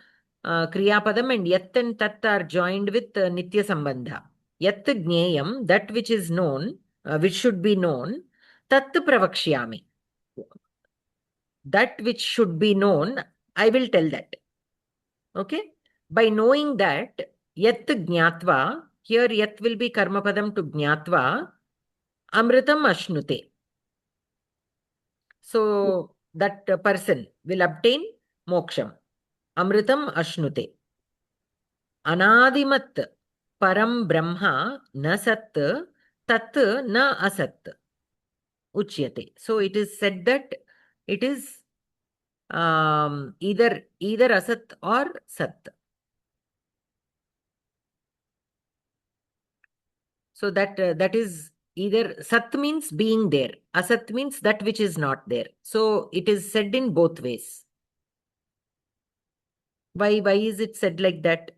Kriyapadam, and Yat and Tat are joined with Nitya Sambandha. Yat Jneyam, that which is known, which should be known, Tat Pravakshyami. That which should be known, I will tell that. Okay? By knowing that, Yat Jnatva, here Yat will be Karmapadam to Jnatva, Amritam Ashnute. So that person will obtain moksham. Amritam Ashnute. Anadimat Param Brahma na Sat Tat na Asat. Uchyate. So it is said that it is either Asat or Sat. So that is either Sat means being there, Asat means that which is not there. So it is said in both ways. Why is it said like that?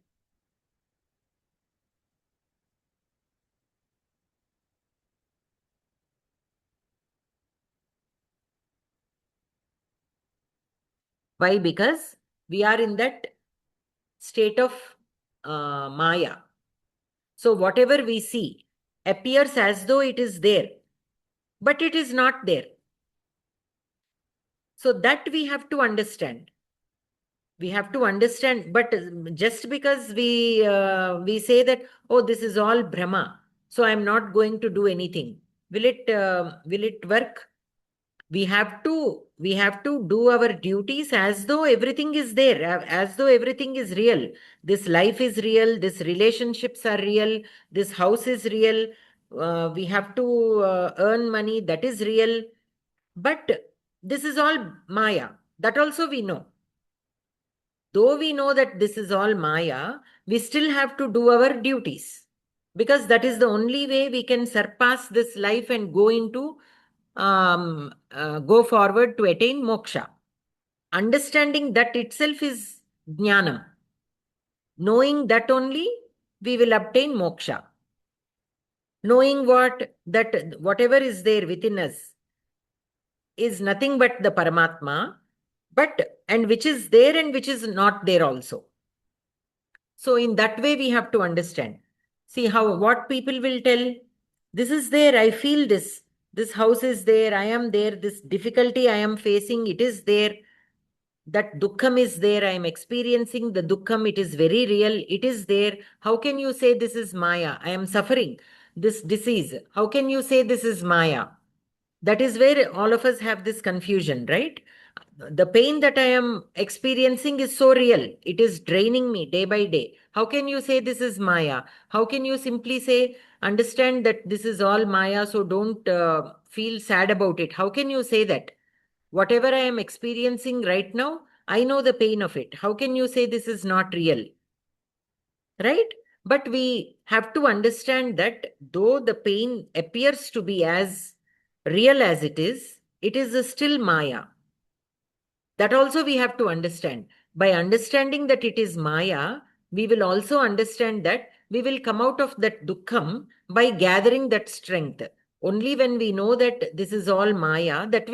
Why? Because we are in that state of Maya. So whatever we see appears as though it is there, but it is not there. So that we have to understand. We have to understand, but just because we say that, oh, this is all Brahma, so I'm not going to do anything. Will it work? We have to do our duties as though everything is there, as though everything is real. This life is real, these relationships are real, this house is real, we have to earn money, that is real. But this is all Maya, that also we know. Though we know that this is all Maya, we still have to do our duties. Because that is the only way we can surpass this life and go into, go forward to attain moksha. Understanding that itself is jnanam. Knowing that only we will obtain moksha. Knowing that whatever is there within us is nothing but the Paramatma, and which is there and which is not there also. So in that way, we have to understand. See what people will tell. This is there, I feel this. This house is there, I am there. This difficulty I am facing, it is there. That dukkham is there, I am experiencing the dukkham, it is very real, it is there. How can you say this is Maya? I am suffering this disease. How can you say this is Maya? That is where all of us have this confusion, right? The pain that I am experiencing is so real. It is draining me day by day. How can you say this is Maya? How can you simply say, understand that this is all Maya, so don't feel sad about it? How can you say that? Whatever I am experiencing right now, I know the pain of it. How can you say this is not real? Right? But we have to understand that though the pain appears to be as real as it is still Maya. That also we have to understand. By understanding that it is Maya, we will also understand that we will come out of that dukkham by gathering that strength. Only when we know that this is all Maya, that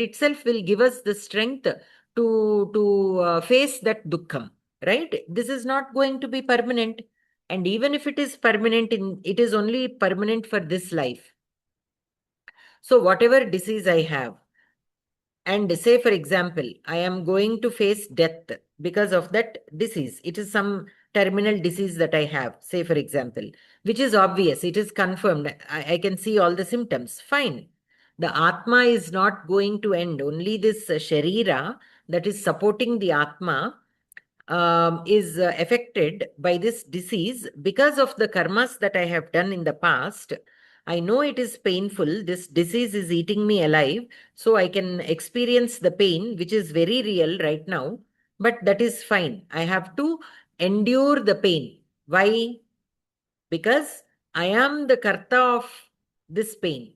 itself will give us the strength to face that dukkham. Right? This is not going to be permanent. And even if it is permanent, it is only permanent for this life. So whatever disease I have, and say, for example, I am going to face death because of that disease. It is some terminal disease that I have, say, for example, which is obvious. It is confirmed. I can see all the symptoms. Fine. The Atma is not going to end. Only this Sharira that is supporting the Atma is affected by this disease because of the karmas that I have done in the past. I know it is painful. This disease is eating me alive. So I can experience the pain, which is very real right now. But that is fine. I have to endure the pain. Why? Because I am the karta of this pain.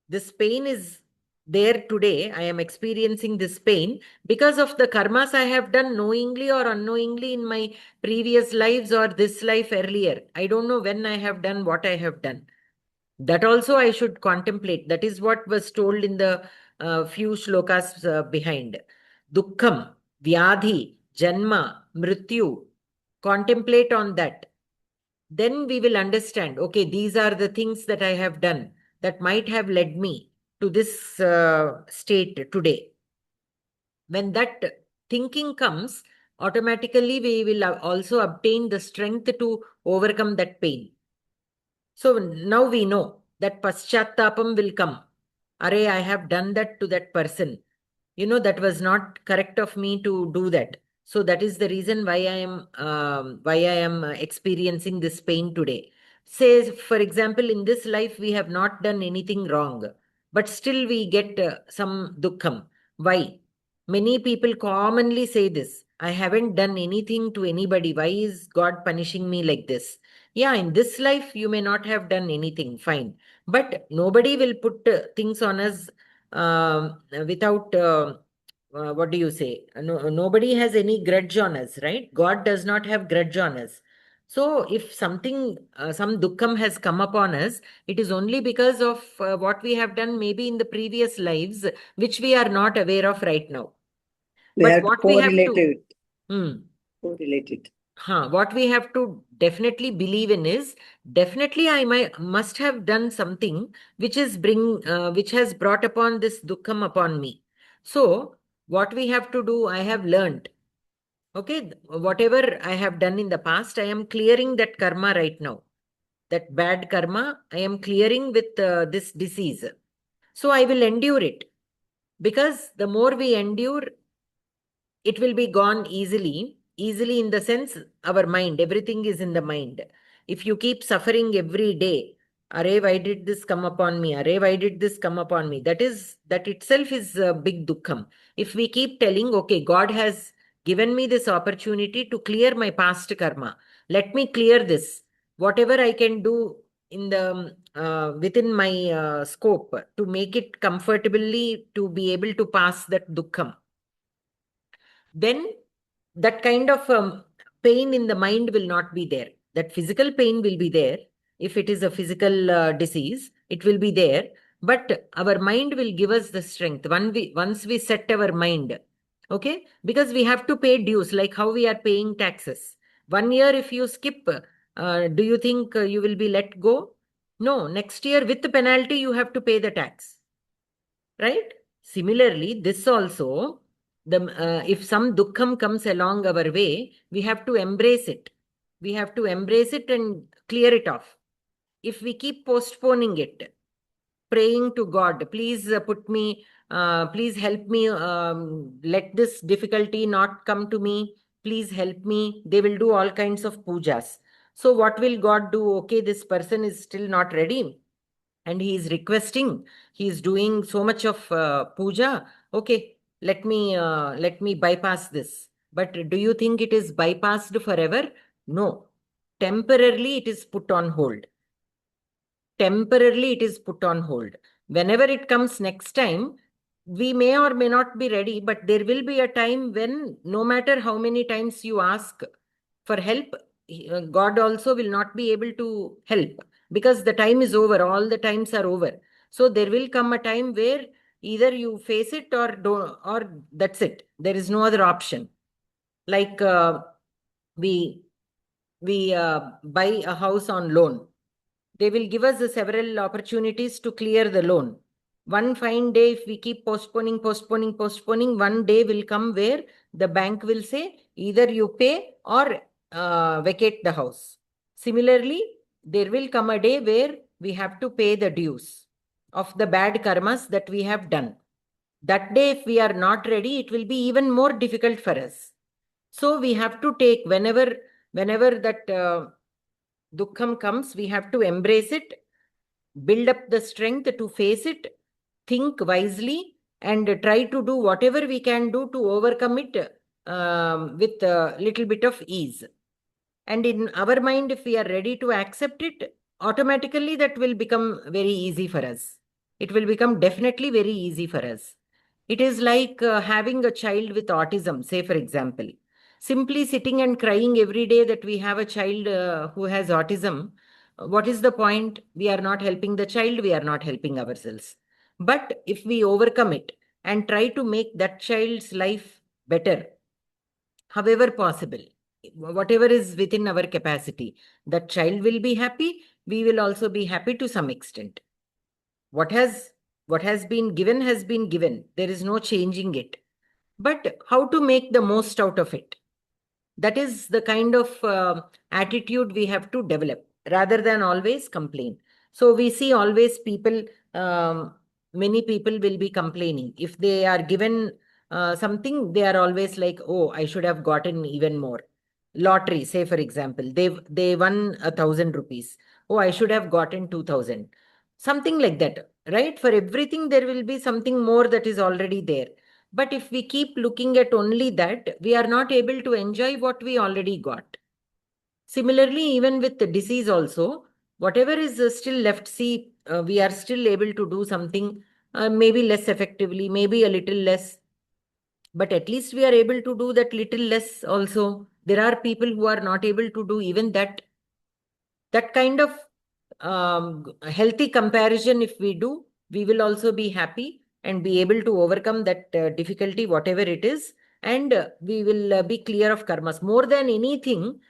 This pain is there today. I am experiencing this pain because of the karmas I have done knowingly or unknowingly in my previous lives or this life earlier. I don't know when I have done what I have done. That also I should contemplate. That is what was told in the few shlokas behind. Dukkham, Vyadhi, Janma, Mrityu. Contemplate on that. Then we will understand, okay, these are the things that I have done that might have led me to this state today. When that thinking comes, automatically we will also obtain the strength to overcome that pain. So now we know that paschatapam will come. Array, I have done that to that person. That was not correct of me to do that. So that is the reason why I am experiencing this pain today. Say, for example, in this life we have not done anything wrong, but still we get some dukkham. Why? Many people commonly say this. I haven't done anything to anybody. Why is God punishing me like this? Yeah, in this life you may not have done anything. Fine, but nobody will put things on us without. What do you say? Nobody has any grudge on us, right? God does not have grudge on us. So if something, some dukkham has come upon us, it is only because of what we have done maybe in the previous lives, which we are not aware of right now. They But have to what we have correlate to, it. Correlate it. what we have to definitely believe in is, definitely must have done something which which has brought upon this dukkham upon me. So what we have to do, I have learned. Okay, whatever I have done in the past, I am clearing that karma right now. That bad karma, I am clearing with this disease. So I will endure it. Because the more we endure, it will be gone easily. Easily in the sense, our mind, everything is in the mind. If you keep suffering every day, Array, why did this come upon me? Array, why did this come upon me? That itself is a big dukkham. If we keep telling, okay, God has given me this opportunity to clear my past karma. Let me clear this. whatever I can do in the within my scope to make it comfortably to be able to pass that dukkham, then that kind of pain in the mind will not be there. That physical pain will be there. If it is a physical disease, it will be there. But our mind will give us the strength. Once we set our mind, okay? Because we have to pay dues, like how we are paying taxes. 1 year, if you skip, do you think you will be let go? No, next year with the penalty, you have to pay the tax. Right? Similarly, this also, if some dukkham comes along our way, we have to embrace it. We have to embrace it and clear it off. If we keep postponing it, praying to God, please please help me, let this difficulty not come to me, please help me. They will do all kinds of pujas. So what will God do? Okay, this person is still not ready and he is requesting, he is doing so much of puja. Okay, let me bypass this. But do you think it is bypassed forever? No. Temporarily it is put on hold. Temporarily it is put on hold. Whenever it comes next time, we may or may not be ready, but there will be a time when no matter how many times you ask for help, God also will not be able to help because the time is over. All the times are over. So there will come a time where either you face it or don't, or that's it. There is no other option. Like we buy a house on loan. They will give us several opportunities to clear the loan. One fine day, if we keep postponing, one day will come where the bank will say either you pay or vacate the house. Similarly, there will come a day where we have to pay the dues of the bad karmas that we have done. That day, if we are not ready, it will be even more difficult for us. So we have to take whenever that dukkham comes, we have to embrace it, build up the strength to face it, think wisely, and try to do whatever we can do to overcome it with a little bit of ease. And in our mind, if we are ready to accept it, automatically that will become very easy for us. It will become definitely very easy for us. It is like having a child with autism, say, for example. Simply sitting and crying every day that we have a child who has autism, what is the point? We are not helping the child, we are not helping ourselves. But if we overcome it and try to make that child's life better, however possible, whatever is within our capacity, that child will be happy, we will also be happy to some extent. What has been given has been given. There is no changing it. But how to make the most out of it? That is the kind of attitude we have to develop rather than always complain. So we see always people, many people will be complaining. If they are given something, they are always like, oh, I should have gotten even more. Lottery, say for example, they won 1,000 rupees. Oh, I should have gotten 2,000. Something like that, right? For everything, there will be something more that is already there. But if we keep looking at only that, we are not able to enjoy what we already got. Similarly, even with the disease also, whatever is still left, see, we are still able to do something, maybe less effectively, maybe a little less. But at least we are able to do that little less also. There are people who are not able to do even that. That kind of healthy comparison, if we do, we will also be happy and be able to overcome that difficulty, whatever it is, and we will be clear of karmas. More than anything,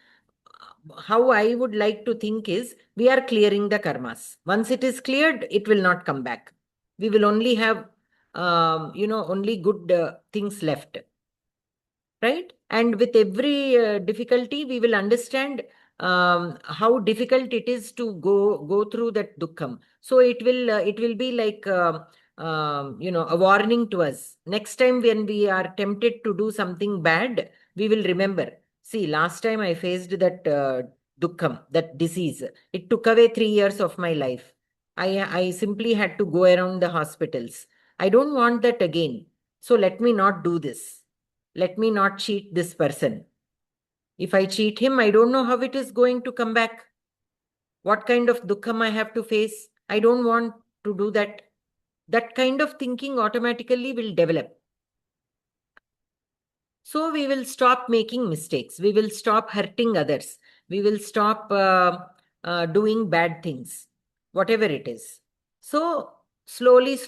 how I would like to think is we are clearing the karmas. Once it is cleared, it will not come back. We will only have, only good things left. Right? And with every difficulty, we will understand how difficult it is to go through that dukkham. So it will be like a warning to us. Next time when we are tempted to do something bad, we will remember. See, last time I faced that dukkham, that disease. It took away 3 years of my life. I simply had to go around the hospitals. I don't want that again. So let me not do this. Let me not cheat this person. If I cheat him, I don't know how it is going to come back. What kind of dukkham I have to face? I don't want to do that. That kind of thinking automatically will develop. So we will stop making mistakes. We will stop hurting others. We will stop doing bad things, whatever it is. So slowly,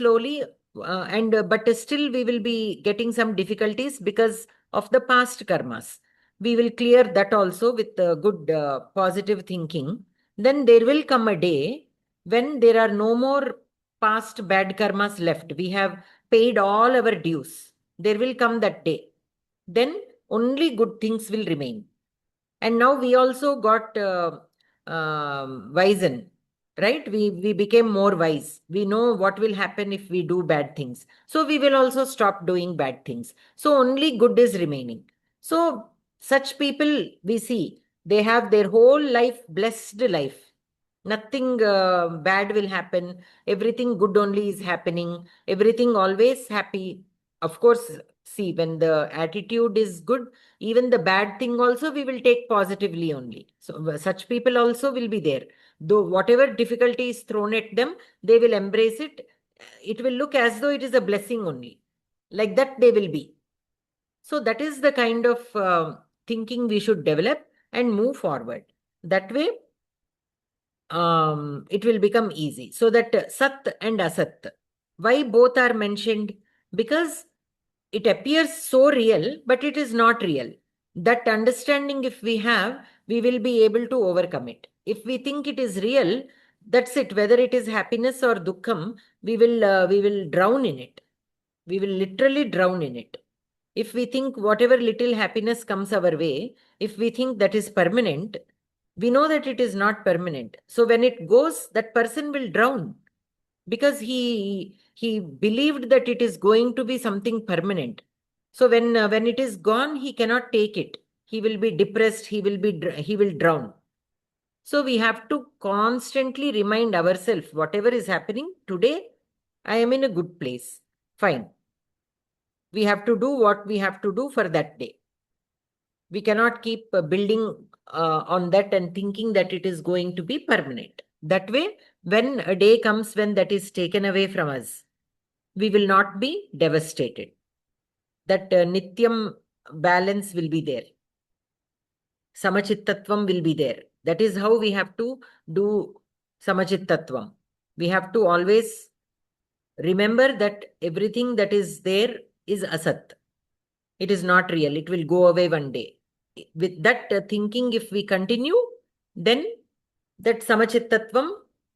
but still we will be getting some difficulties because of the past karmas. We will clear that also with good positive thinking. Then there will come a day when there are no more past bad karmas left. We have paid all our dues. There will come that day, then only good things will remain. And now we also got wizen, right? We became more wise. We know what will happen if we do bad things. So we will also stop doing bad things. So only good is remaining. So such people we see, they have their whole life, blessed life. Nothing bad will happen. Everything good only is happening. Everything always happy. Of course, see, when the attitude is good, even the bad thing also we will take positively only. So such people also will be there. Though whatever difficulty is thrown at them, they will embrace it. It will look as though it is a blessing only. Like that they will be. So that is the kind of thinking we should develop and move forward. That way, it will become easy. So that Sat and Asat, why both are mentioned? Because it appears so real, but it is not real. That understanding, if we have, we will be able to overcome it. If we think it is real, that's it. Whether it is happiness or dukkham, we will drown in it. We will literally drown in it. If we think whatever little happiness comes our way, if we think that is permanent, we know that it is not permanent. So when it goes, that person will drown because he believed that it is going to be something permanent. So when it is gone, he cannot take it. He will be depressed. He will drown. So we have to constantly remind ourselves, whatever is happening today, I am in a good place. Fine. We have to do what we have to do for that day. We cannot keep building on that and thinking that it is going to be permanent. That way, when a day comes when that is taken away from us, we will not be devastated. That Nityam balance will be there. Samachittatvam will be there. That is how we have to do Samachittatvam. We have to always remember that everything that is there is asat. It is not real. It will go away one day. With that thinking, if we continue, then that Samachittatvam,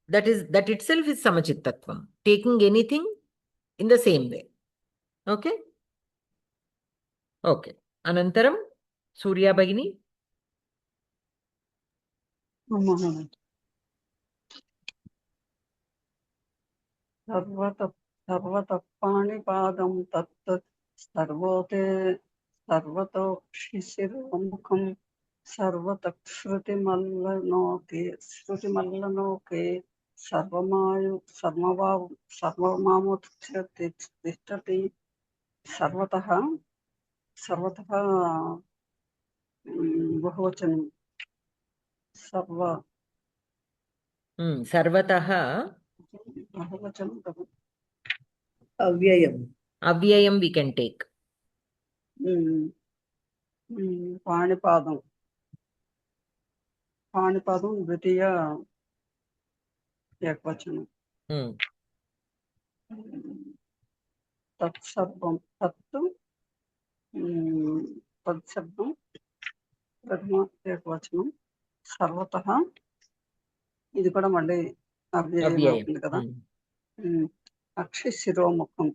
that itself is Samachittatvam. Taking anything in the same way. Okay? Okay. Anantaram, Surya Bhagini. सर्वतः पाणिपादं तत् सर्वतोक्षिशिरोमुखं सर्वतः श्रुतिमल्लनोके सर्वमामुच्यते तिष्ठति सर्वतः बहुवचनं सर्वतः बहुवचनं अव्ययम् we can take. पाणिपादं द्वितीय एकवचनं तत्सर्वं तत्तु तत्शब्दं प्रथम एकवचनं सर्वतः ఇది కూడా మళ్ళీ అవ్యయం అవుతుంది కదా అక్షి శిరోముఖం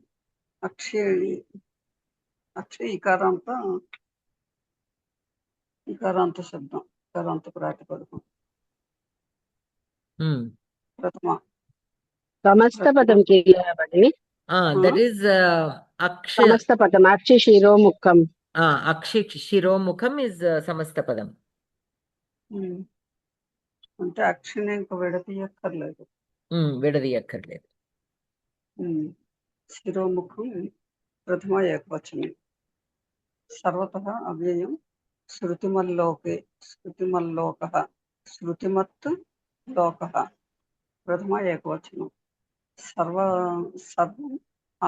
అక్షి ఇకారాంత శబ్దం ఇకారాంత ప్రాతిపదికం ప్రథమ సమస్తపదం భగిని that is aksha సమస్తపదం Akshi శిరోముఖం Akshi శిరోముఖం is samastapadam. అంటే అక్షిని ఇంక విడదీయక్కర్లేదు శిరోముఖం ప్రథమ ఏకవచనం సర్వతః అవ్యయం శృతిమల్లోకः శృతిమత్ लोकः प्रथम एकवचनं सर्वम्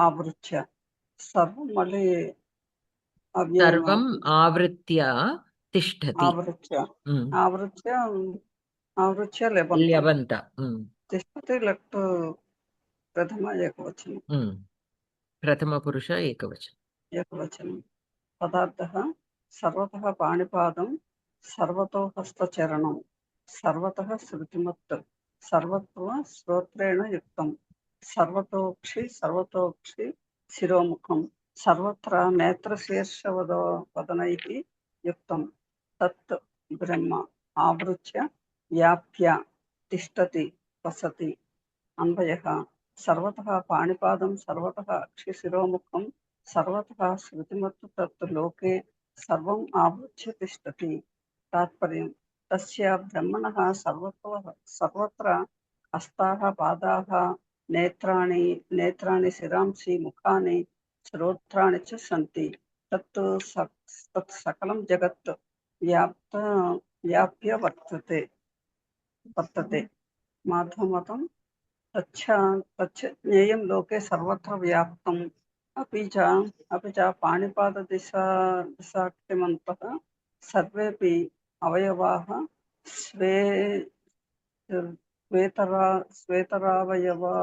आवृत्य सर्वं मళ్ళీ अव्ययम् सर्वम् आवृत्य तिष्ठति आवृत्य लेबन्त ल्यबन्त तिष्ठति लट् प्रथम एकवचनं प्रथमपुरुष एकवचनं पदार्थः सर्वतः पाणिपादं सर्वतो हस्तचरणं सर्वतः श्रुतिमत् सर्वत्र श्रोत्रेण युक्तं सर्वतोक्षि शिरोमुखं सर्वत्र नेत्रशीर्षवदनैः युक्तं तत् ब्रह्म आवृत्य व्याप्य तिष्ठति वसति अन्वयः सर्वतः पाणिपादं सर्वतः अक्षिशिरोमुखं सर्वतः श्रुतिमत् तत् लोके सर्वम् आवृत्य तिष्ठति तात्पर्यं तस्य ब्रह्मणः सर्वत्र हस्ताः पादाः नेत्राणि शिरांसि मुखानि श्रोत्राणि च सन्ति तत् सकलं जगत् व्याप्य वर्तते माधवमतं तच्च ज्ञेयं लोके सर्वत्र व्याप्तम् अपि च पाणिपाददिशाक्षिमन्तः सर्वेपि अवयवाः श्वेतरावयवा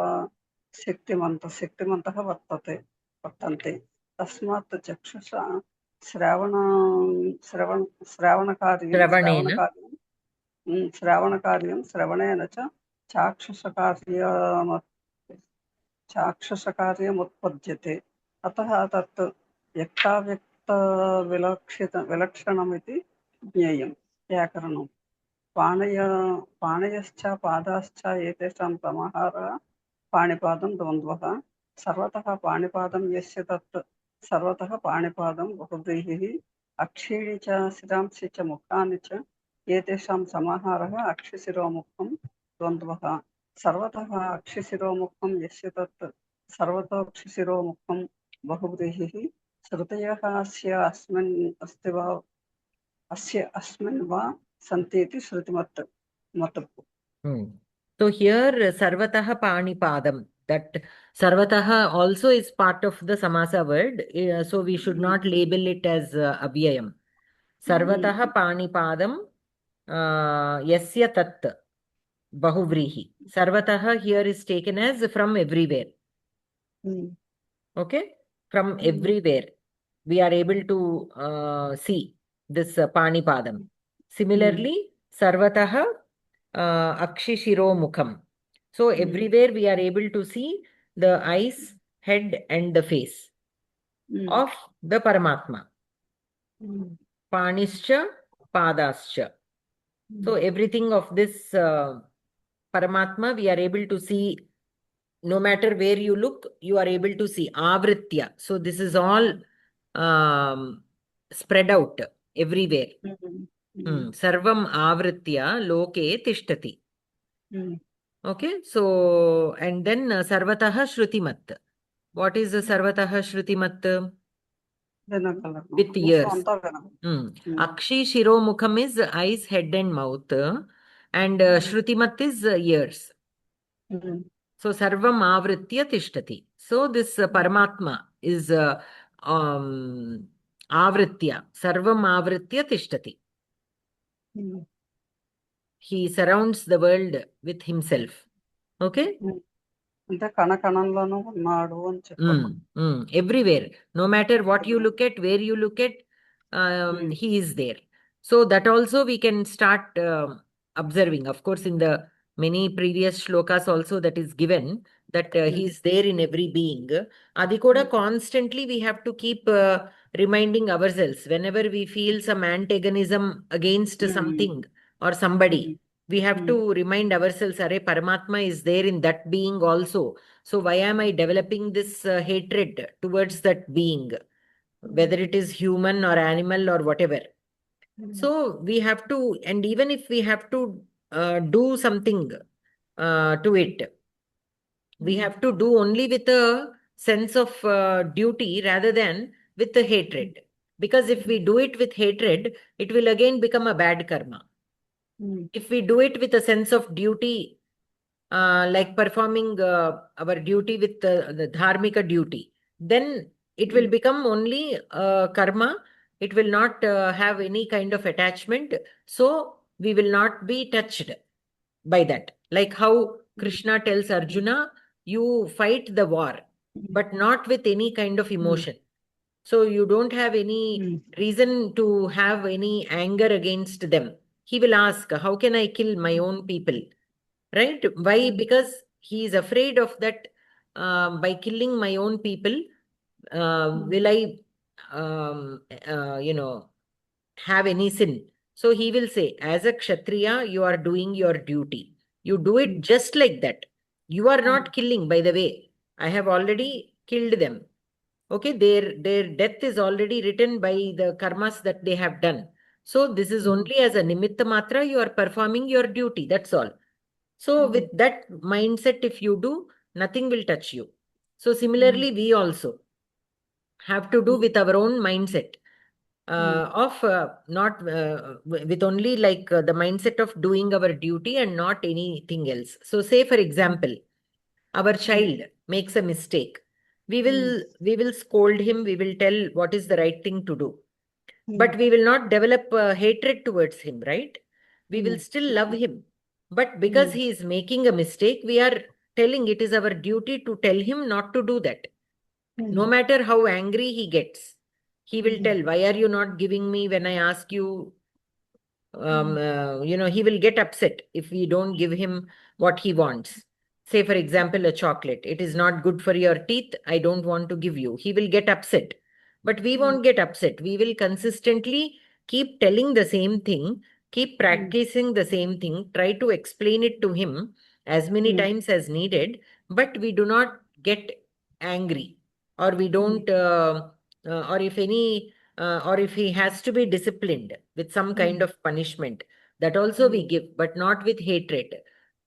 शक्तिमन्तः वर्तन्ते तस्मात् चक्षुषा श्रावणकार्यं श्रवणेन च चाक्षुषकार्यमुत्पद्यते अतः तत् व्यक्ताव्यक्तविलक्षणमिति ज्ञेयं व्याकरणं पाणयश्च पादाश्च एतेषां समाहारः पाणिपादं द्वन्द्वः सर्वतः पाणिपादं यस्य तत् सर्वतः पाणिपादं बहुव्रीहिः अक्षीणि च शिरांसि च मुखानि च एतेषां समाहारः अक्षिशिरोमुखं द्वन्द्वः सर्वतः अक्षिशिरोमुखं यस्य तत् सर्वतोऽक्षिशिरोमुखं बहुव्रीहिः श्रुतयः अस्मिन् वा सन्ति इति श्रुतिमत् मतः. So here sarvatah panipadam, that sarvatah also is part of the samasa word, so we should not label it as abhyayam. Sarvatah panipadam yasya tat bahuvrihi. Sarvatah here is taken as from everywhere. Okay, from everywhere we are able to see this panipadam. Similarly, sarvatah akshishiro mukham. So everywhere we are able to see the eyes, head and the face of the Paramatma. Panischa, padascha. So everything of this Paramatma we are able to see. No matter where you look, you are able to see avritya. So this is all spread out everywhere. Sarvam avritya loke tishtati. Okay, so and then sarvatah shrutimat. What is sarvatah shrutimat? With ears. Akshi shiro mukham is eyes, head and mouth, and shrutimat is ears. So sarvam avritya tishtati. So this Paramatma is avritya. Sarvam avritya tishtati. He surrounds the world with himself. Okay? Everywhere. No matter what you look at, where you look at, he is there. So that also we can start observing. Of course, in the many previous shlokas also that is given, that he is there in every being. Adikoda constantly we have to keep reminding ourselves whenever we feel some antagonism against something or somebody. We have to remind ourselves, Are Paramatma is there in that being also. So why am I developing this hatred towards that being, whether it is human or animal or whatever? So we have to, and even if we have to do something to it, we have to do only with a sense of duty rather than with the hatred. Because if we do it with hatred, it will again become a bad karma. If we do it with a sense of duty, like performing our duty with the dharmika duty, then it will become only karma. It will not have any kind of attachment. So we will not be touched by that. Like how Krishna tells Arjuna, you fight the war, but not with any kind of emotion. So you don't have any reason to have any anger against them. He will ask, how can I kill my own people? Right? Why? Because he is afraid of that. By killing my own people, will I, you know, have any sin? So he will say, as a Kshatriya, you are doing your duty. You do it just like that. You are not killing, by the way. I have already killed them. Okay, their death is already written by the karmas that they have done. So this is only as a nimitta matra, you are performing your duty. That's all. So with that mindset, if you do, nothing will touch you. So similarly, we also have to do with our own mindset of not with only like the mindset of doing our duty and not anything else. So say for example, our child makes a mistake. We will scold him. We will tell what is the right thing to do. But we will not develop hatred towards him, right? We will still love him. But because he is making a mistake, we are telling it is our duty to tell him not to do that. No matter how angry he gets, he will tell, why are you not giving me when I ask you? He will get upset if we don't give him what he wants. Say, for example, a chocolate. It is not good for your teeth. I don't want to give you. He will get upset. But we won't get upset. We will consistently keep telling the same thing, keep practicing the same thing, try to explain it to him as many times as needed, but we do not get angry, or we don't, or if any, or if he has to be disciplined with some kind of punishment, that also we give, but not with hatred.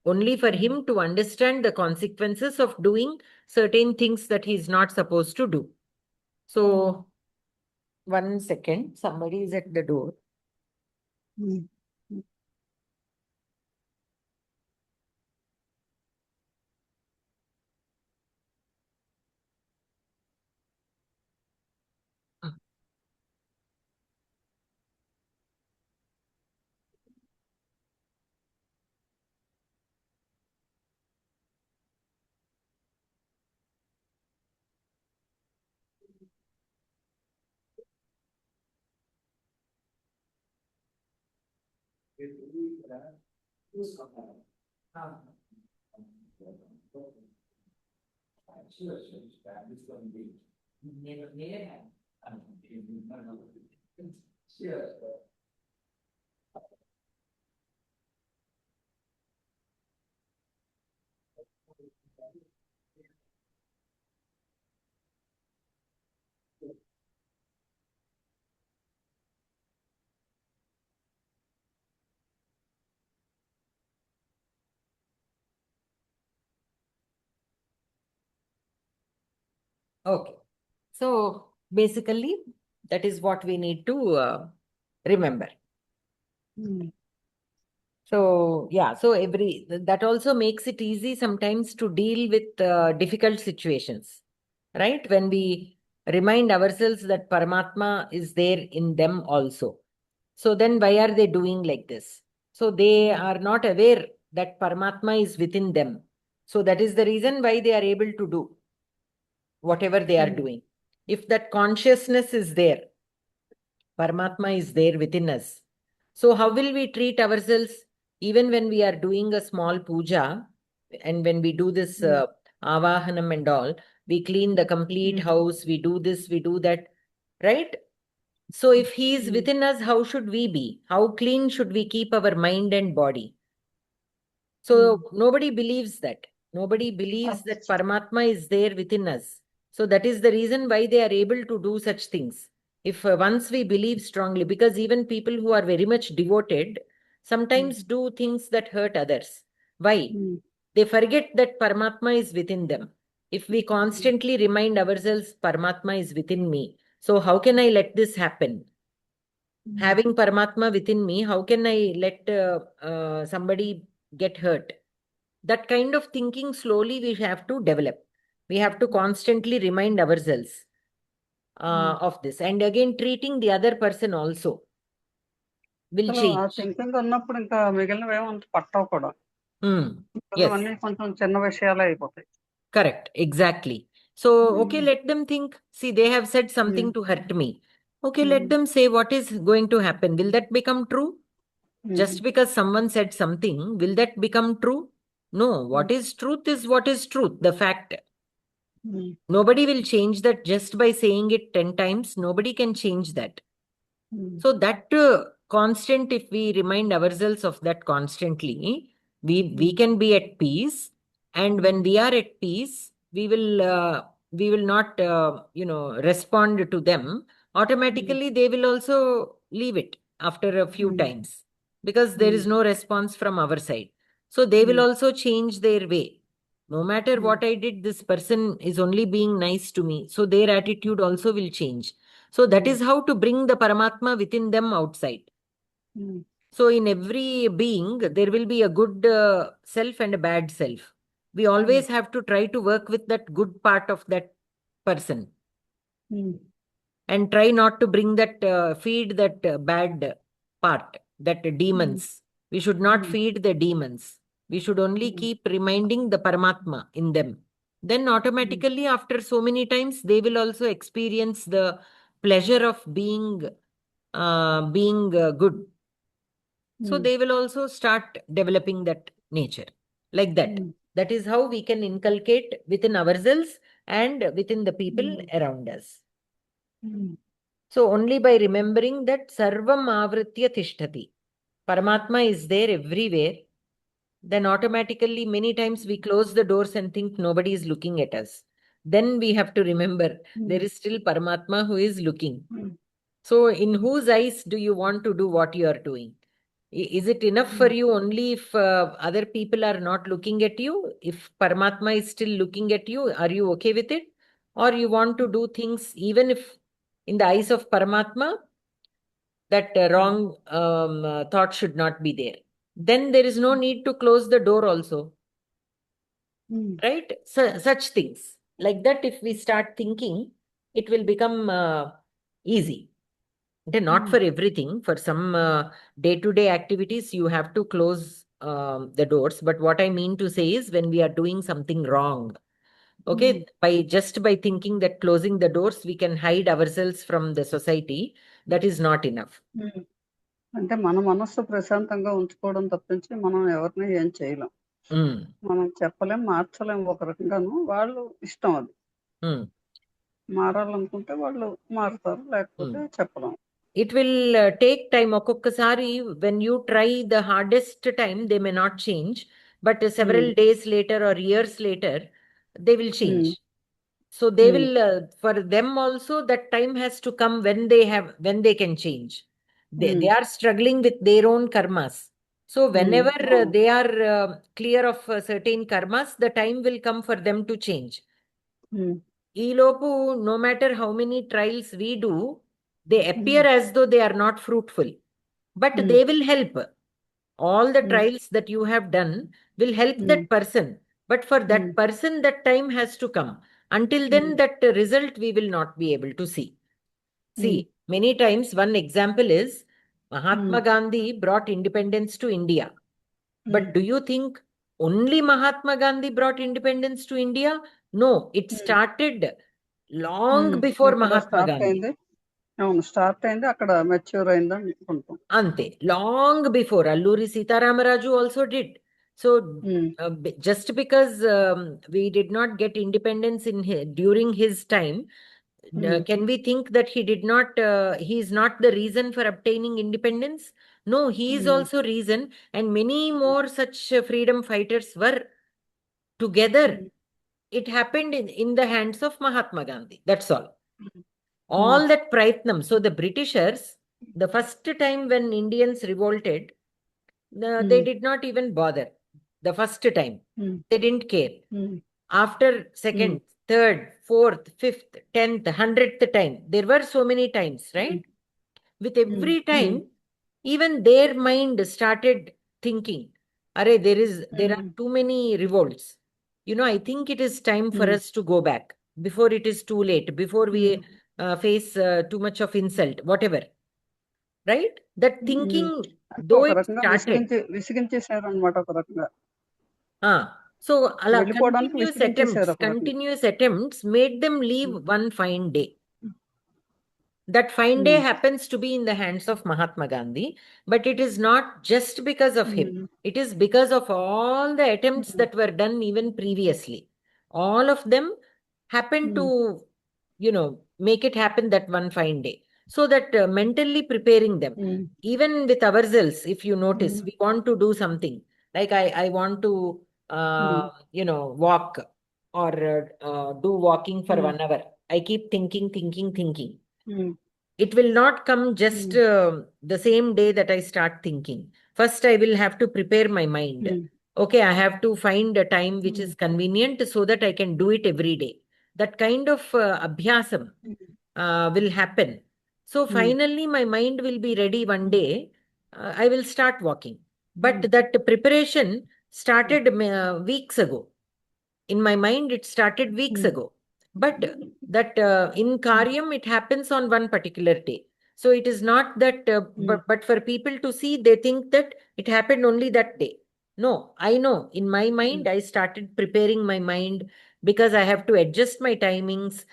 Only for him to understand the consequences of doing certain things that he is not supposed to do. So, 1 second, somebody is at the door. Okay. So basically, that is what we need to remember. So yeah, so that also makes it easy sometimes to deal with difficult situations, right? When we remind ourselves that Paramatma is there in them also. So then why are they doing like this? So they are not aware that Paramatma is within them. So that is the reason why they are able to do whatever they are doing. If that consciousness is there, Paramatma is there within us. So how will we treat ourselves even when we are doing a small puja, and when we do this avahanam and all, we clean the complete house, we do this, we do that, right? So if he is within us, how should we be? How clean should we keep our mind and body? So nobody believes that. Nobody believes that Paramatma is there within us. So that is the reason why they are able to do such things. If once we believe strongly, because even people who are very much devoted sometimes do things that hurt others. Why? They forget that Paramatma is within them. If we constantly remind ourselves, Paramatma is within me, so how can I let this happen? Having Paramatma within me, how can I let somebody get hurt? That kind of thinking slowly we have to develop. We have to constantly remind ourselves of this. And again, treating the other person also will అసలు ఆ change. Thinking ఉన్నప్పుడు ఇంకా మిగిలినవి ఏమంత పట్టవు కూడా. Yes. అవన్నీ కొంచెం చిన్న విషయాలే అయిపోతాయి. Correct. Exactly. So, okay, let them think. See, they have said something to hurt me. Okay, let them say what is going to happen. Will that become true? Just because someone said something, will that become true? No. What is truth is what is truth, the fact. Nobody will change that just by saying it 10 times. Nobody can change that. So that constant, if we remind ourselves of that constantly, we can be at peace. And when we are at peace, we will not respond to them. Automatically they will also leave it after a few times, because there is no response from our side. So they will also change their way. No matter what I did, this person is only being nice to me, so their attitude also will change. So that is how to bring the Paramatma within them outside. So in every being, there will be a good self and a bad self. We always have to try to work with that good part of that person. And try not to bring that, feed that bad part, that demons. We should not feed the demons. We should only keep reminding the Paramatma in them. Then automatically, after so many times, they will also experience the pleasure of being good. So they will also start developing that nature like that. That is how we can inculcate within ourselves and within the people around us. So only by remembering that Sarvam Avritya Tishtati, Paramatma is there everywhere, then automatically many times we close the doors and think nobody is looking at us. Then we have to remember there is still Paramatma who is looking. So in whose eyes do you want to do what you are doing? Is it enough for you only if other people are not looking at you? If Paramatma is still looking at you, are you okay with it? Or you want to do things even if in the eyes of Paramatma, that wrong thought should not be there. Then there is no need to close the door also. Right? So, such things. Like that, if we start thinking, it will become easy. Not for everything. For some day-to-day activities, you have to close the doors. But what I mean to say is when we are doing something wrong, okay, by thinking that closing the doors, we can hide ourselves from the society, that is not enough. అంటే మన మనస్సు ప్రశాంతంగా ఉంచుకోవడం తప్పించి మనం ఎవరిని ఏం చేయలేం. మనం చెప్పలేం, మార్చలేం. ఒక రకంగాను వాళ్ళు ఇష్టం అది. మారాలనుకుంటే వాళ్ళు మారుతారు, లేకపోతే చెప్పలేం. It will take time. Okokkasari, when you try the hardest time, they may not change, but several days later or years later, they will change. So they will, for them also, that time has to come when they can change. They are struggling with their own karmas. So whenever they are clear of certain karmas, the time will come for them to change. Elopu, no matter how many trials we do, they appear as though they are not fruitful, but they will help. All the trials that you have done will help that person, but for that person, that time has to come. Until then, that result we will not be able to see. See, many times, one example is Mahatma Gandhi brought independence to India. But do you think only Mahatma Gandhi brought independence to India? No, it started long before Mahatma Gandhi. Start అయింది, అక్కడ mature అయింది అనుకుంటాం. Ante, long before. Alluri Sitaramaraju also did. So just because we did not get independence during his time, can we think that he is not the reason for obtaining independence? No, he is also reason, and many more such freedom fighters were together. It happened in the hands of Mahatma Gandhi. That's all. All that prayatnam. So the Britishers, the first time when Indians revolted, they did not even bother. The first time, they didn't care. After second, third, fourth, fifth, 10th, 100th time, there were so many times, right? with every time, even their mind started thinking, Arey, there are too many revolts. I think it is time for us to go back before it is too late, before we face too much of insult, whatever. Right? That thinking, though ఒక it రకంగా started. విసిగించేశారు అనమాట ఒక రకంగా. So, వెళ్ళిపోవడానికి విసిగించేశారు ఒక రకంగా. continuous attempts made them leave one fine day. That fine day happens to be in the hands of Mahatma Gandhi, but it is not just because of him. It is because of all the attempts that were done even previously. All of them happened to, make it happen that one fine day. So that mentally preparing them, even with ourselves, if you notice, we want to do something. Like I want to, walk or do walking for 1 hour. I keep thinking. It will not come just the same day that I start thinking. First, I will have to prepare my mind. Okay, I have to find a time which is convenient so that I can do it every day. That kind of abhyasam will happen. So finally, my mind will be ready one day. I will start walking. But that preparation started weeks ago. In my mind, it started weeks ago. But that in Karyam, it happens on one particular day. So it is not that, but for people to see, they think that it happened only that day. No, I know. In my mind, I started preparing my mind because I have to adjust my timings,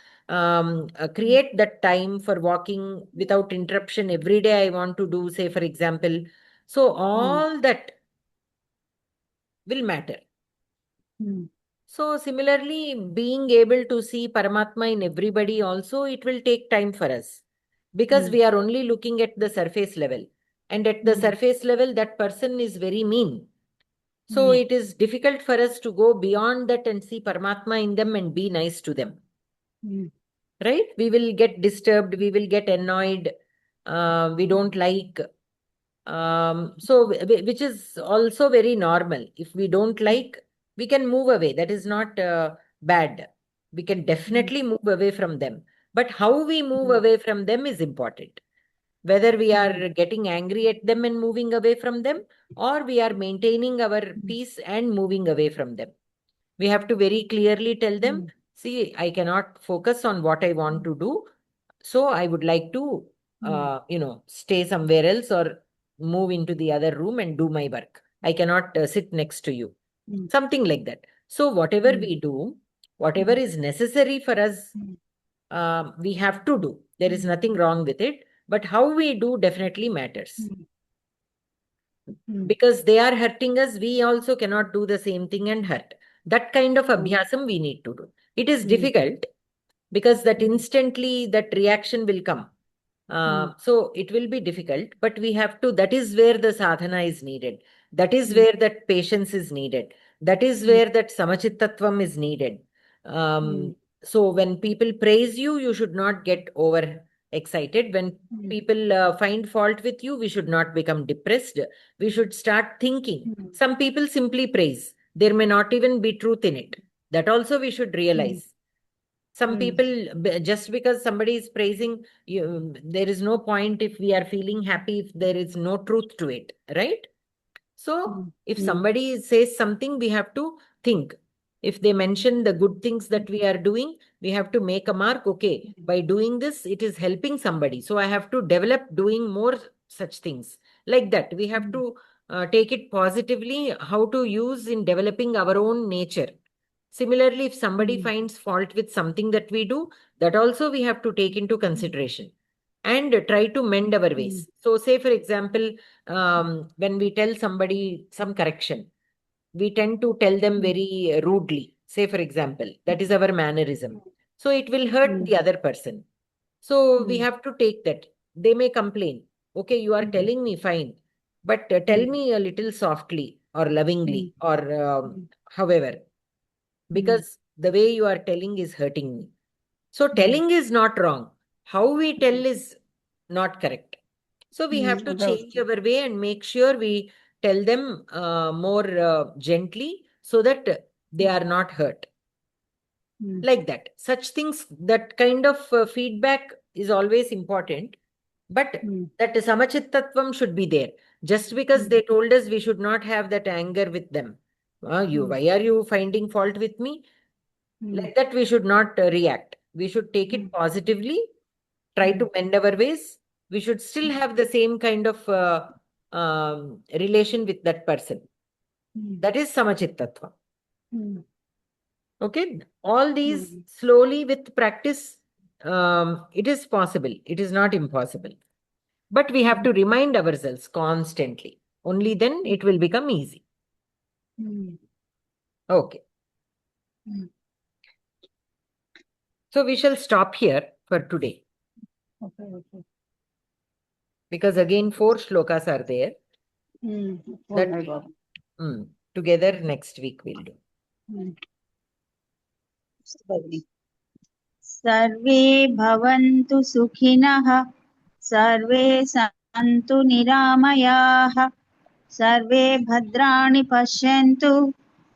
create that time for walking without interruption. Every day I want to do, say, for example. So all that will matter. So similarly, being able to see Paramatma in everybody also, it will take time for us because we are only looking at the surface level. And at the surface level, that person is very mean. So it is difficult for us to go beyond that and see Paramatma in them and be nice to them. Right? We will get disturbed. We will get annoyed. We don't like. So which is also very normal. If we don't like, we can move away. That is not bad. We can definitely move away from them. But how we move away from them is important. Whether we are getting angry at them and moving away from them, or we are maintaining our peace and moving away from them. We have to very clearly tell them, see, I cannot focus on what I want to do. So I would like to, stay somewhere else or move into the other room and do my work. I cannot sit next to you. Something like that. So whatever we do, whatever is necessary for us, we have to do. There is nothing wrong with it. But how we do definitely matters. Because they are hurting us, we also cannot do the same thing and hurt. That kind of abhyasam we need to do. It is difficult because that instantly that reaction will come. So it will be difficult, but we have to, that is where the sadhana is needed. That is where that patience is needed. That is where that samachittatvam is needed. So when people praise you, you should not get over excited. When people find fault with you, we should not become depressed. We should start thinking. Some people simply praise. There may not even be truth in it. That also we should realize. Some people, just because somebody is praising you, there is no point if we are feeling happy if there is no truth to it, right? So if somebody says something, we have to think. If they mention the good things that we are doing, we have to make a mark. Okay, by doing this, it is helping somebody. So I have to develop doing more such things. Like that, we have to take it positively, how to use in developing our own nature. Similarly, if somebody finds fault with something that we do, that also we have to take into consideration and try to mend our ways. So say, for example, when we tell somebody some correction, we tend to tell them very rudely. Say, for example, that is our mannerism. So it will hurt the other person. So we have to take that. They may complain. Okay, you are telling me fine, but tell me a little softly or lovingly or however, because the way you are telling is hurting me. So telling is not wrong. How we tell is not correct. So we have to change our way and make sure we tell them more gently so that they are not hurt. Like that. Such things, that kind of feedback is always important. But that samachittatvam should be there. Just because they told us we should not have that anger with them. Why are you finding fault with me? Like that we should not react. We should take it positively, try to mend our ways. We should still have the same kind of relation with that person. That is samachittatva. Okay, all these slowly with practice, it is possible. It is not impossible. But we have to remind ourselves constantly. Only then it will become easy. Okay. So we shall stop here for today. Okay. Because again 4 shlokas are there. That together next week we'll do. सर्वे भवन्तु सुखिनः सर्वे सन्तु निरामयाः सर्वे भद्राणि पश्यन्तु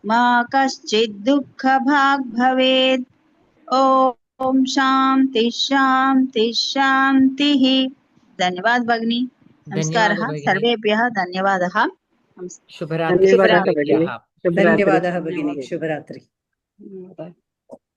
मा कश्चित् दुःखभाग् भवेत् ओम शांति शांति शांतिः। धन्यवाद भगिनी। नमस्कारः सर्वेभ्यः। धन्यवादः। शुभरात्रि। धन्यवादः भगिनी। शुभरात्रि।